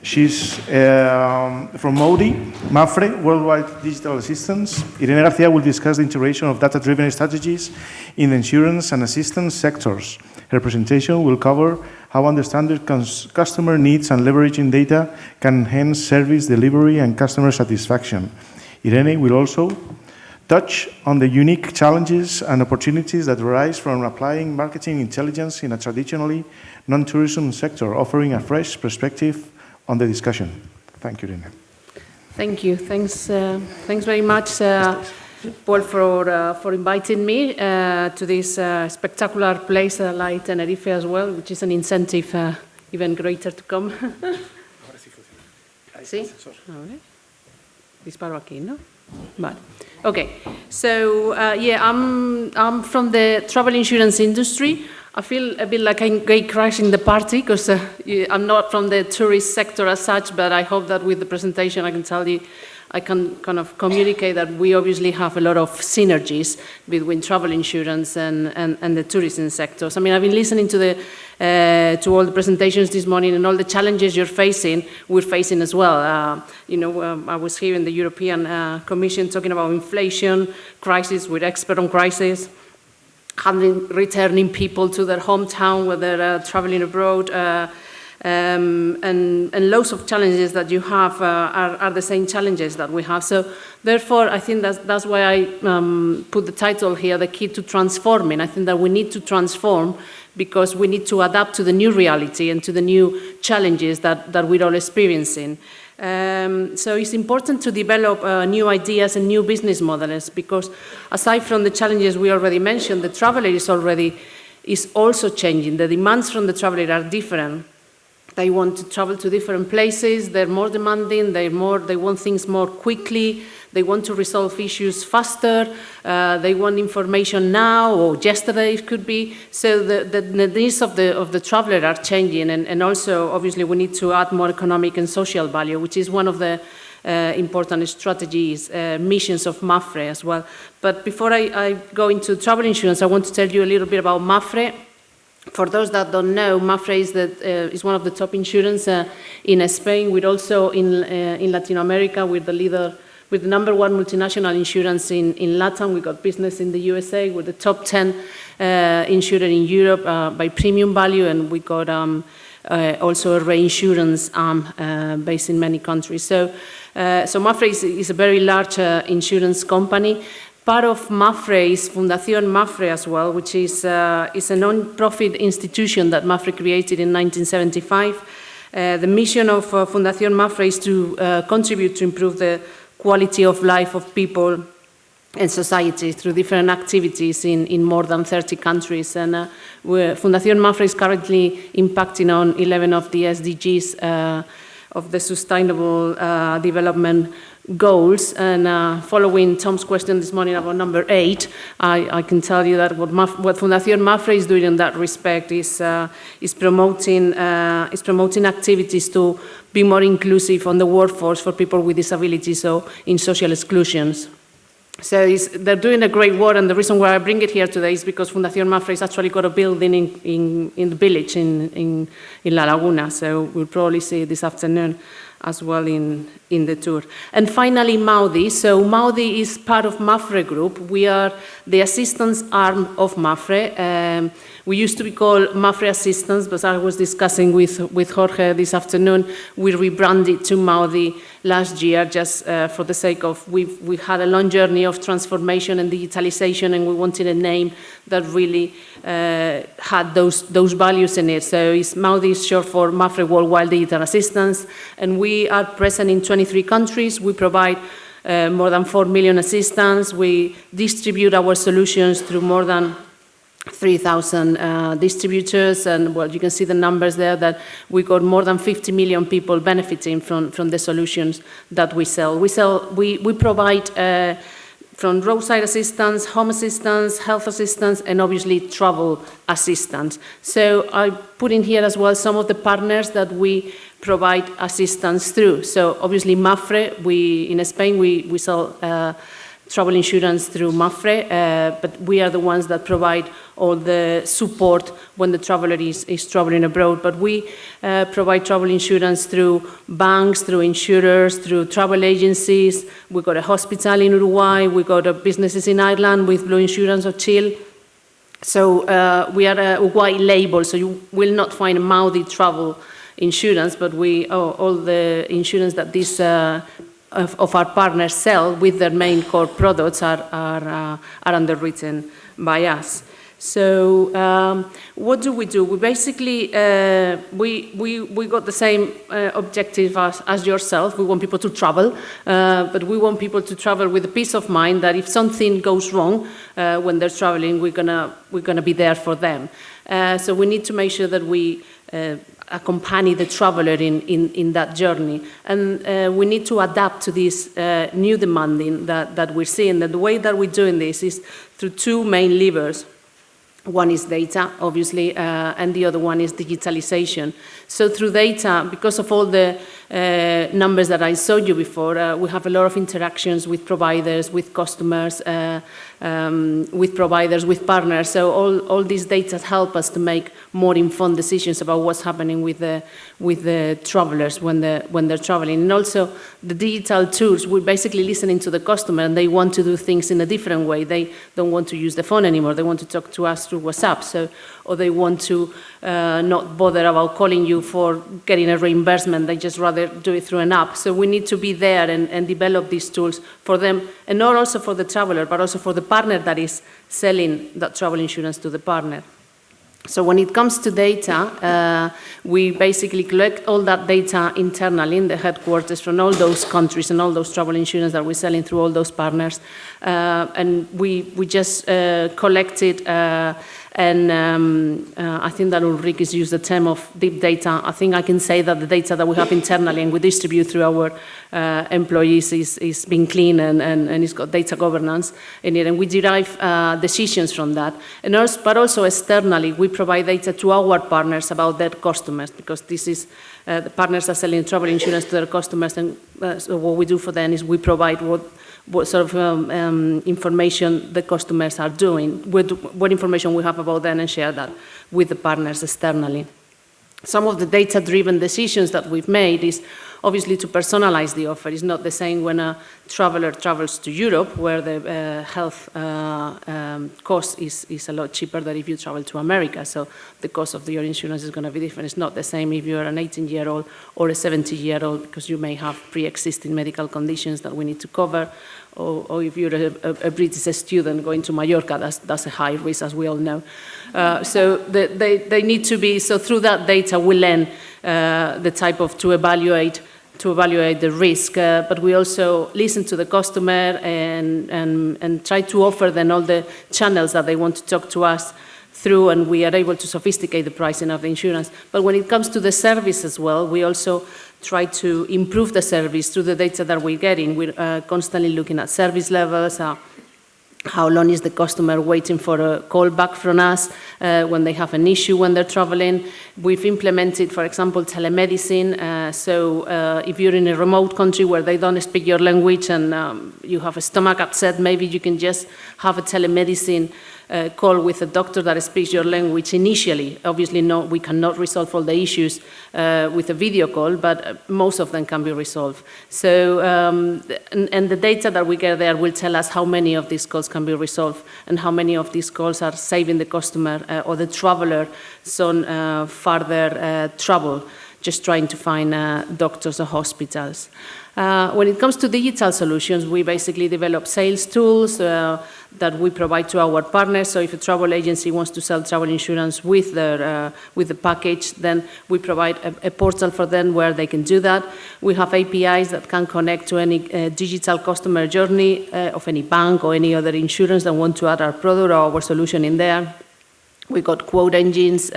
[SPEAKER 1] She's from MAWDY, Mapfre, Worldwide Digital Assistance. Irene García will discuss the integration of data-driven strategies in the insurance and assistance sectors. Her presentation will cover how understanding customer needs and leveraging data can enhance service delivery and customer satisfaction. Irene will also touch on the unique challenges and opportunities that arise from applying marketing intelligence in a traditionally non-tourism sector, offering a fresh perspective on the discussion. Thank you, Irene.
[SPEAKER 5] Thank you. Thanks very much. Paul, for inviting me to this spectacular place like Tenerife as well, which is an incentive even greater to come. ¿Sí? A ver. Disparo aquí, ¿no? Vale. Okay. So, yeah, I'm from the travel insurance industry. I feel a bit like I'm crashing the party because I'm not from the tourist sector as such, but I hope that with the presentation I can tell you, I can kind of communicate that we obviously have a lot of synergies between travel insurance and the tourism sectors. I mean, I've been listening to all the presentations this morning and all the challenges we're facing as well. I was here in the European Commission talking about inflation, crisis, we're expert on crisis, returning people to their hometown when they're traveling abroad, and lots of challenges that you have are the same challenges that we have. So therefore, I think that's why I put the title here, The Key to Transforming. I think that we need to transform because we need to adapt to the new reality and to the new challenges that we're all experiencing. So it's important to develop new ideas and new business models because aside from the challenges we already mentioned, the traveler is also changing. The demands from the traveler are different. They want to travel to different places, they're more demanding, they want things more quickly, they want to resolve issues faster, they want information now or yesterday it could be. So the needs of the traveler are changing and also obviously we need to add more economic and social value, which is one of the important strategies, missions of Mapfre as well. But before I go into travel insurance, I want to tell you a little bit about Mapfre. For those that don't know, Mapfre is one of the top insurance in Spain. We're also in Latin America. We're the leader, with the number one multinational insurance in Latin. We got business in the USA. We're the top 10 insurer in Europe by premium value, and we got also a reinsurance arm based in many countries. So Mapfre is a very large insurance company. Part of Mapfre is Fundación Mapfre as well, which is a non-profit institution that Mapfre created in 1975. The mission of Fundación Mapfre is to contribute to improve the quality of life of people and society through different activities in more than 30 countries. And Fundación Mapfre is currently impacting on 11 of the SDGs of the Sustainable Development Goals. And following Tom's question this morning about number 8, I can tell you that what Fundación Mapfre is doing in that respect is promoting activities to be more inclusive on the workforce for people with disabilities or in social exclusions. So they're doing a great work, and the reason why I bring it here today is because Fundación Mapfre has actually got a building in the village in La Laguna, so we'll probably see it this afternoon as well in the tour. And finally, MAWDY. So MAWDY is part of Mapfre Group. We are the assistance arm of Mapfre. We used to be called Mapfre Assistance, but I was discussing with Jorge this afternoon. We rebranded to MAWDY last year just for the sake of, we had a long journey of transformation and digitalization, and we wanted a name that really had those values in it. So MAWDY is short for Mapfre Worldwide Digital Assistance, and we are present in 23 countries. We provide more than 4 million assistants. We distribute our solutions through more than 3,000 distributors, and well, you can see the numbers there that we got more than 50 million people benefiting from the solutions that we sell. We provide from roadside assistance, home assistance, health assistance, and obviously travel assistance. So I put in here as well some of the partners that we provide assistance through. So obviously Mapfre, in Spain we sell travel insurance through Mapfre, but we are the ones that provide all the support when the traveler is traveling abroad. But we provide travel insurance through banks, through insurers, through travel agencies. We've got a hospital in Uruguay. We've got businesses in Ireland with Blue Insurance or Chill. So we are a white label, so you will not find a MAWDY travel insurance, but all the insurance that these of our partners sell with their main core products are underwritten by us. So what do? We basically, we got the same objective as yourself. We want people to travel, but we want people to travel with the peace of mind that if something goes wrong when they're traveling, we're gonna be there for them. So we need to make sure that we accompany the traveler in that journey. And we need to adapt to this new demanding that we're seeing. And the way that we're doing this is through two main levers. One is data, obviously, and the other one is digitalization. So through data, because of all the numbers that I showed you before, we have a lot of interactions with providers, with customers, with providers, with partners. So all these data help us to make more informed decisions about what's happening with the travelers when they're traveling. And also the digital tools, we're basically listening to the customer, and they want to do things in a different way. They don't want to use the phone anymore. They want to talk to us through WhatsApp. Or they want to not bother about calling you for getting a reimbursement. They just rather do it through an app. So we need to be there and develop these tools for them, and not also for the traveler, but also for the partner that is selling that travel insurance to the partner. So when it comes to data, we basically collect all that data internally in the headquarters from all those countries and all those travel insurance that we're selling through all those partners. And we just collect it, and I think that Ulrike has used the term of deep data. I think I can say that the data that we have internally and we distribute through our employees is being clean and it's got data governance in it, and we derive decisions from that. And but also externally, we provide data to our partners about their customers, because this is the partners are selling travel insurance to their customers, and so what we do for them is we provide what sort of information the customers are doing, what information we have about them, and share that with the partners externally. Some of the data-driven decisions that we've made is obviously to personalize the offer. It's not the same when a traveler travels to Europe, where the health cost is a lot cheaper than if you travel to America. So the cost of your insurance is going to be different. It's not the same if you're an 18-year-old or a 70-year-old, because you may have pre-existing medical conditions that we need to cover. Or if you're a British student going to Mallorca, that's a high risk, as we all know. So they need to be, so through that data we learn the type of, to evaluate the risk, but we also listen to the customer and try to offer them all the channels that they want to talk to us through, and we are able to sophisticate the pricing of the insurance. But when it comes to the service as well, we also try to improve the service through the data that we're getting. We're constantly looking at service levels, how long is the customer waiting for a call back from us when they have an issue when they're traveling. We've implemented, for example, telemedicine. So if you're in a remote country where they don't speak your language and you have a stomach upset, maybe you can just have a telemedicine call with a doctor that speaks your language initially. Obviously, no, we cannot resolve all the issues with a video call, but most of them can be resolved. So, and the data that we get there will tell us how many of these calls can be resolved and how many of these calls are saving the customer or the traveler some further trouble, just trying to find doctors or hospitals. When it comes to digital solutions, we basically develop sales tools that we provide to our partners. So if a travel agency wants to sell travel insurance with the package, then we provide a portal for them where they can do that. We have APIs that can connect to any digital customer journey of any bank or any other insurance that want to add our product or our solution in there. We got quote engines,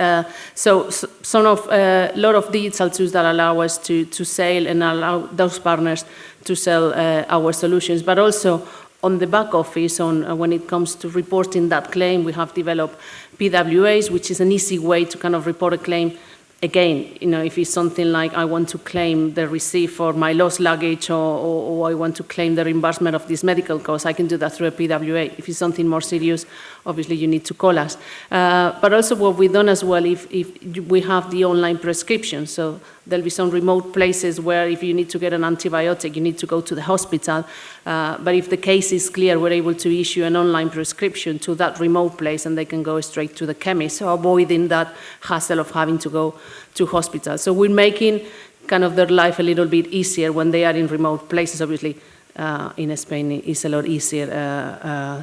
[SPEAKER 5] so a lot of digital tools that allow us to sell and allow those partners to sell our solutions. But also on the back office, when it comes to reporting that claim, we have developed PWAs, which is an easy way to kind of report a claim. Again, if it's something like I want to claim the receipt for my lost luggage or I want to claim the reimbursement of this medical cost, I can do that through a PWA. If it's something more serious, obviously you need to call us. But also what we've done as well, if we have the online prescription, so there'll be some remote places where if you need to get an antibiotic, you need to go to the hospital. But if the case is clear, we're able to issue an online prescription to that remote place and they can go straight to the chemist, so avoiding that hassle of having to go to hospital. So we're making kind of their life a little bit easier when they are in remote places. Obviously, in Spain is a lot easier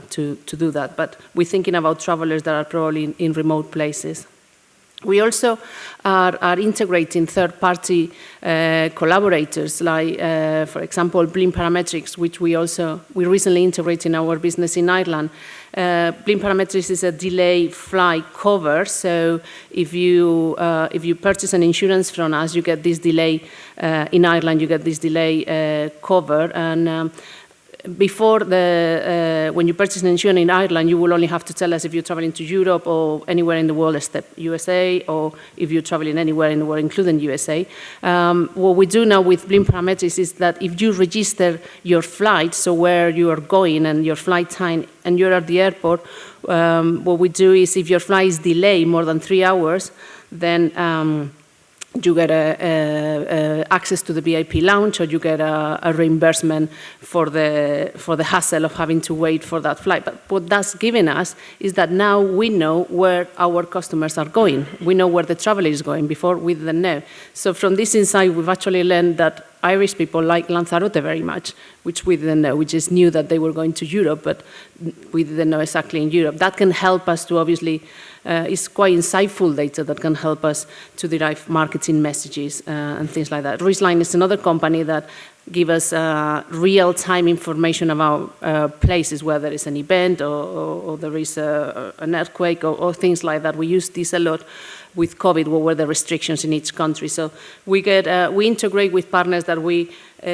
[SPEAKER 5] to do that. But we're thinking about travelers that are probably in remote places. We also are integrating third-party collaborators, like, for example, Blink Parametrics, which we recently integrated in our business in Ireland. Blink Parametrics is a delay flight cover, so if you purchase an insurance from us, you get this delay in Ireland. You get this delay cover, and before when you purchase an insurance in Ireland, you will only have to tell us if you're traveling to Europe or anywhere in the world except USA, or if you're traveling anywhere in the world, including USA. What we do now with Blink Parametrics is that if you register your flight, so where you are going and your flight time, and you're at the airport, what we do is if your flight is delayed more than 3 hours, then you get access to the VIP lounge, or you get a reimbursement for the hassle of having to wait for that flight. But what that's given us is that now we know where our customers are going. We know where the traveler is going. Before, we didn't know. So from this insight, we've actually learned that Irish people like Lanzarote very much, which we didn't know. We just knew that they were going to Europe, but we didn't know exactly in Europe. That can help us to obviously, it's quite insightful data that can help us to derive marketing messages and things like that. Ridgeline is another company that give us real-time information about places where there is an event or there is an earthquake or things like that. We use this a lot with COVID, what were the restrictions in each country. So we integrate with partners that we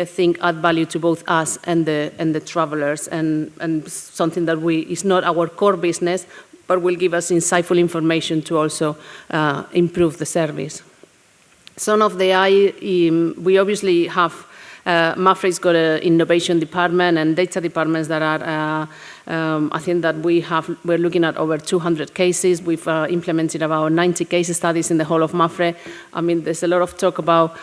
[SPEAKER 5] think add value to both us and the travelers, and something that is not our core business, but will give us insightful information to also improve the service. Some of the AI, we obviously have, Mapfre's got an innovation department and data departments that are, I think that we're looking at over 200 cases. We've implemented about 90 case studies in the whole of Mapfre. I mean, there's a lot of talk about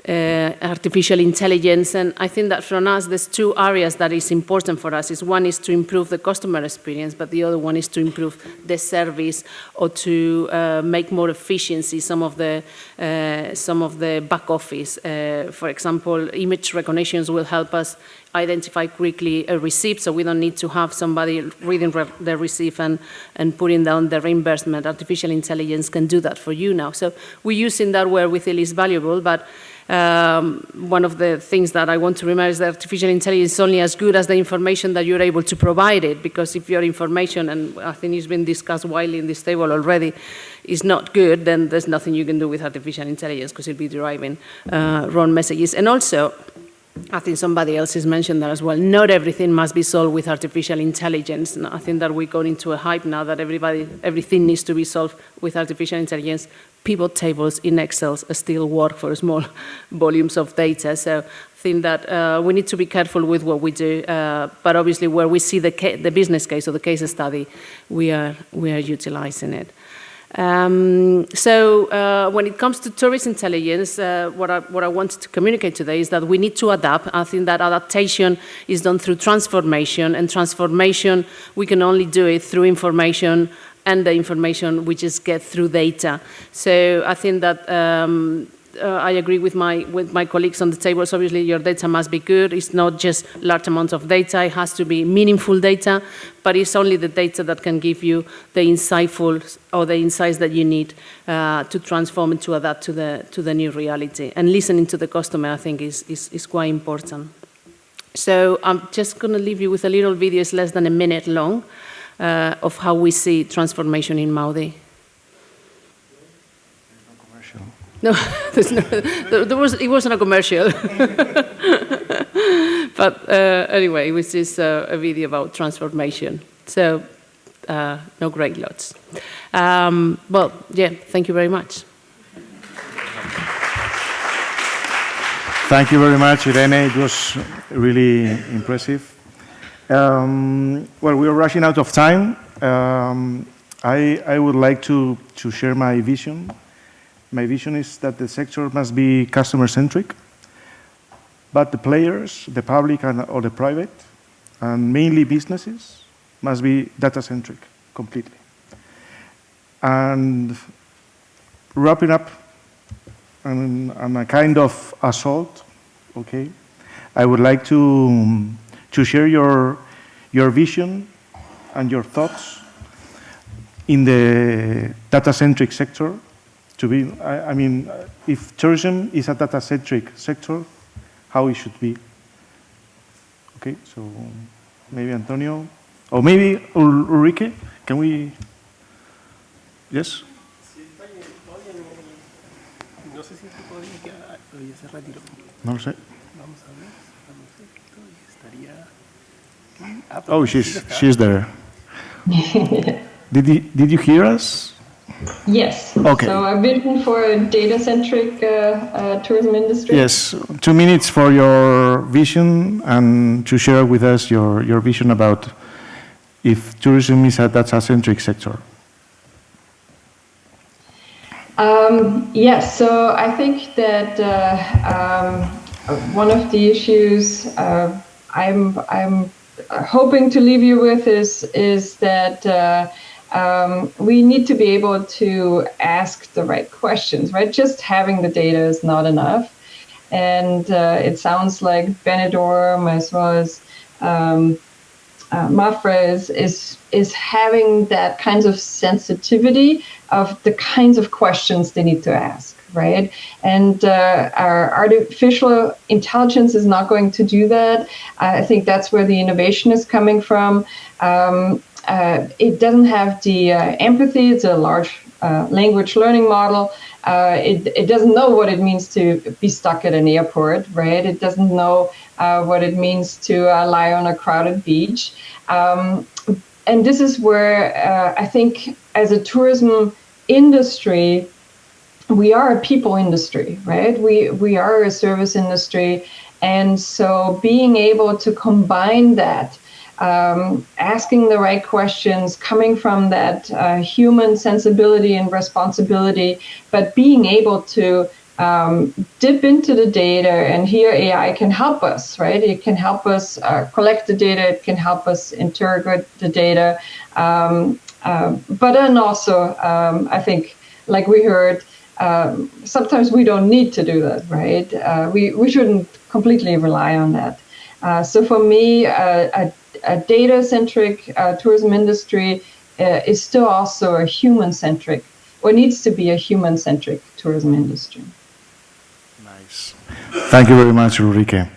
[SPEAKER 5] artificial intelligence, and I think that from us, there's two areas that is important for us. One is to improve the customer experience, but the other one is to improve the service or to make more efficiency some of the back office. For example, image recognitions will help us identify quickly a receipt, so we don't need to have somebody reading the receipt and putting down the reimbursement. Artificial intelligence can do that for you now. So we're using that where we feel is valuable, but one of the things that I want to remember is that artificial intelligence is only as good as the information that you're able to provide it, because if your information, and I think it's been discussed widely in this table already, is not good, then there's nothing you can do with artificial intelligence, because it'll be deriving wrong messages. And also, I think somebody else has mentioned that as well, not everything must be solved with artificial intelligence. And I think that we're going into a hype now that everything needs to be solved with artificial intelligence. Pivot tables in Excel still work for small volumes of data. So I think that we need to be careful with what we do, but obviously where we see the business case or the case study, we are utilizing it. So when it comes to tourist intelligence, what I wanted to communicate today is that we need to adapt. I think that adaptation is done through transformation, and transformation, we can only do it through information, and the information we just get through data. So I think that I agree with my colleagues on the table. So obviously your data must be good. It's not just large amounts of data. It has to be meaningful data, but it's only the data that can give you the insightful or the insights that you need to transform and to adapt to the new reality. And listening to the customer, I think, is quite important. So I'm just going to leave you with a little video. It's less than a minute long of how we see transformation in MAWDY. No, it wasn't a commercial. But anyway, it was just a video about transformation. So, no great lots. Well, yeah, thank you very much.
[SPEAKER 1] Thank you very much, Irene. It was really impressive. Well, we are rushing out of time. I would like to share my vision. My vision is that the sector must be customer-centric, but the players, the public or the private, and mainly businesses, must be data-centric completely. And wrapping up on a kind of assault, okay, I would like to to share your vision and your thoughts in the data-centric sector. I mean, if tourism is a data-centric sector, how it should be. Okay, so maybe Antonio, or maybe Ulrike, can we? Yes. No lo sé. Oh, she's there. Did you hear us?
[SPEAKER 2] Yes.
[SPEAKER 1] Okay.
[SPEAKER 2] So a vision for a data-centric tourism industry.
[SPEAKER 1] Yes. 2 minutes for your vision and to share with us your vision about if tourism is a data-centric sector.
[SPEAKER 2] Yes, so I think that one of the issues I'm hoping to leave you with is that we need to be able to ask the right questions, right? Just having the data is not enough. And it sounds like Benidorm as well as Mapfre is having that kind of sensitivity of the kinds of questions they need to ask, right? And our artificial intelligence is not going to do that. I think that's where the innovation is coming from. It doesn't have the empathy. It's a large language learning model. It doesn't know what it means to be stuck at an airport, right? It doesn't know what it means to lie on a crowded beach. And this is where I think as a tourism industry, we are a people industry, right? We are a service industry. And so being able to combine that, asking the right questions, coming from that human sensibility and responsibility, but being able to dip into the data, and here AI can help us, right? It can help us collect the data, it can help us interpret the data, but then also, I think, like we heard, sometimes we don't need to do that, right? We shouldn't completely rely on that. So for me, a data-centric tourism industry is still also a human-centric, or needs to be a human-centric tourism industry.
[SPEAKER 1] Nice. Thank you very much, Ulrike.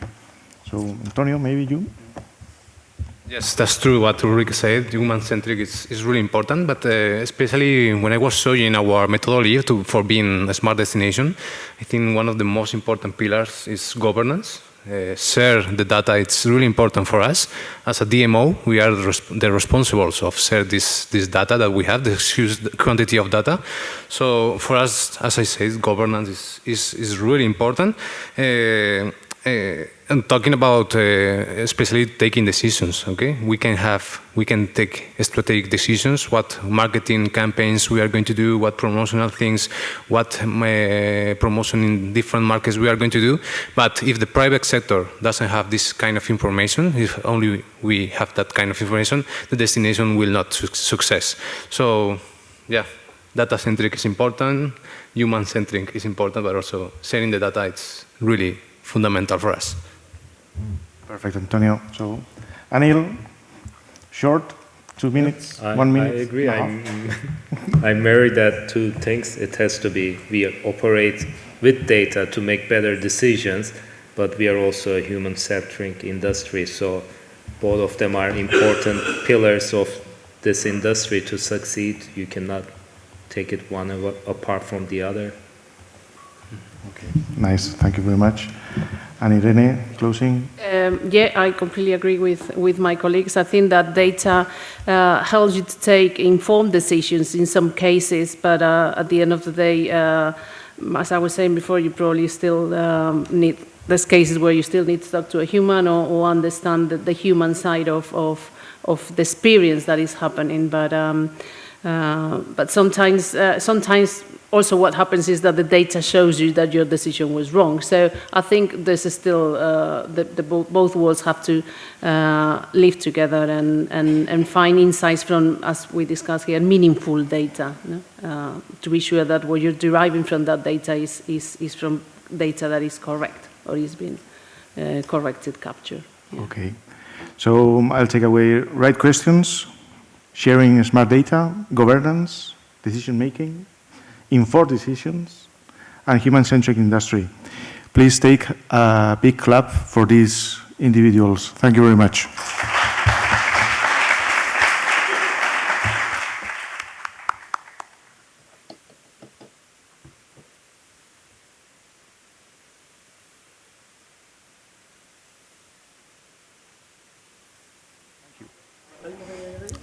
[SPEAKER 1] So, Antonio, maybe you?
[SPEAKER 3] Yes, that's true what Ulrike said. Human-centric is really important, but especially when I was showing our methodology for being a smart destination, I think one of the most important pillars is governance. Share the data, it's really important for us. As a DMO, we are the responsibles of share this data that we have, the huge quantity of data. So for us, as I said, governance is really important. And talking about especially taking decisions, okay? We can take strategic decisions, what marketing campaigns we are going to do, what promotional things, what promotion in different markets we are going to do. But if the private sector doesn't have this kind of information, if only we have that kind of information, the destination will not success. So, yeah, data-centric is important, human-centric is important, but also sharing the data, it's really fundamental for us.
[SPEAKER 1] Perfect, Antonio. So, Anil, short, 2 minutes, 1 minute.
[SPEAKER 4] I agree. I'm married at two things. It has to be, we operate with data to make better decisions, but we are also a human-centric industry. So both of them are important pillars of this industry to succeed. You cannot take it one apart from the other.
[SPEAKER 1] Okay, nice. Thank you very much. And Irene, closing?
[SPEAKER 5] Yeah, I completely agree with my colleagues. I think that data helps you to take informed decisions in some cases, but at the end of the day, as I was saying before, you probably still need, there's cases where you still need to talk to a human or understand the human side of the experience that is happening. But sometimes also what happens is that the data shows you that your decision was wrong. So I think this is still, both worlds have to live together and find insights from, as we discussed here, meaningful data, to be sure that what you're deriving from that data is from data that is correct or is being corrected, captured. Yeah.
[SPEAKER 1] Okay. So I'll take away right questions, sharing smart data, governance, decision-making, informed decisions, and human-centric industry. Please take a big clap for these individuals. Thank you very much.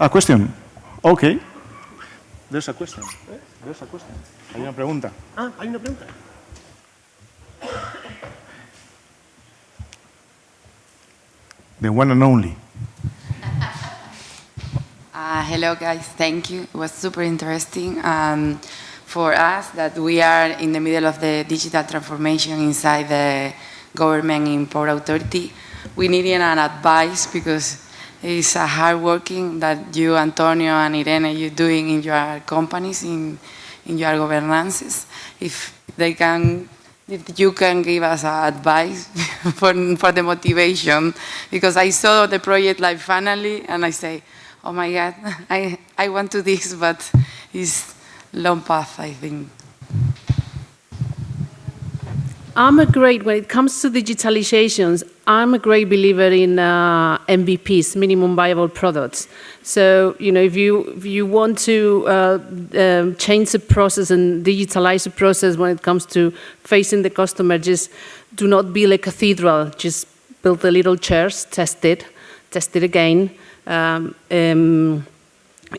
[SPEAKER 1] A question. Okay. There's a question. There's a question. Hay una pregunta.
[SPEAKER 6] Ah, hay una pregunta.
[SPEAKER 1] The one and only.
[SPEAKER 7] Hello, guys. Thank you. It was super interesting. For us, that we are in the middle of the digital transformation inside the government in Port Authority, we need an advice because it's a hard working that you, Antonio and Irene, you're doing in your companies, in your governances. If you can give us advice for the motivation, because I saw the project like finally, and I say, oh my God, I want to do this, but it's long path, I think.
[SPEAKER 5] When it comes to digitalizations, I'm a great believer in MVPs, minimum viable products. So, if you want to change the process and digitalize the process when it comes to facing the customer, just do not build a cathedral. Just build the little chairs, test it again,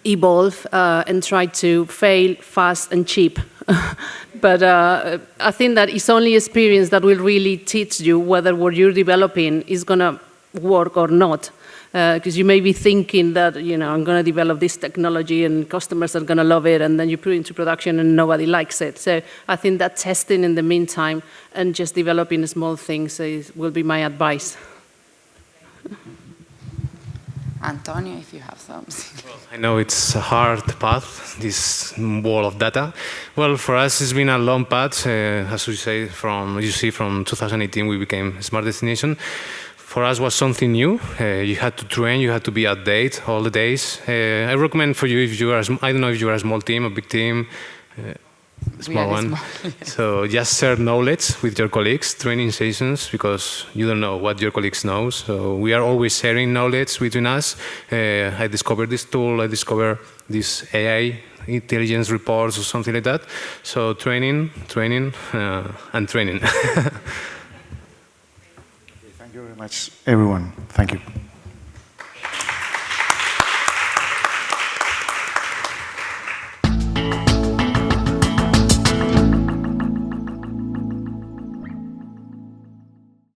[SPEAKER 5] evolve, and try to fail fast and cheap. But I think that it's only experience that will really teach you whether what you're developing is going to work or not. Because you may be thinking that, I'm going to develop this technology and customers are going to love it, and then you put it into production and nobody likes it. So I think that testing in the meantime and just developing small things will be my advice.
[SPEAKER 7] Antonio, if you have something.
[SPEAKER 3] Well, I know it's a hard path, this wall of data. Well, for us, it's been a long path. As you see, from 2018, we became a smart destination. For us, was something new. You had to train, you had to be at date all the days. I recommend for you, if you are, I don't know if you are a small team, a big team, small one. So just share knowledge with your colleagues, training sessions, because you don't know what your colleagues know. So we are always sharing knowledge between us. I discovered this tool, I discovered this AI intelligence reports or something like that. So training, and training.
[SPEAKER 1] Thank you very much, everyone. Thank you.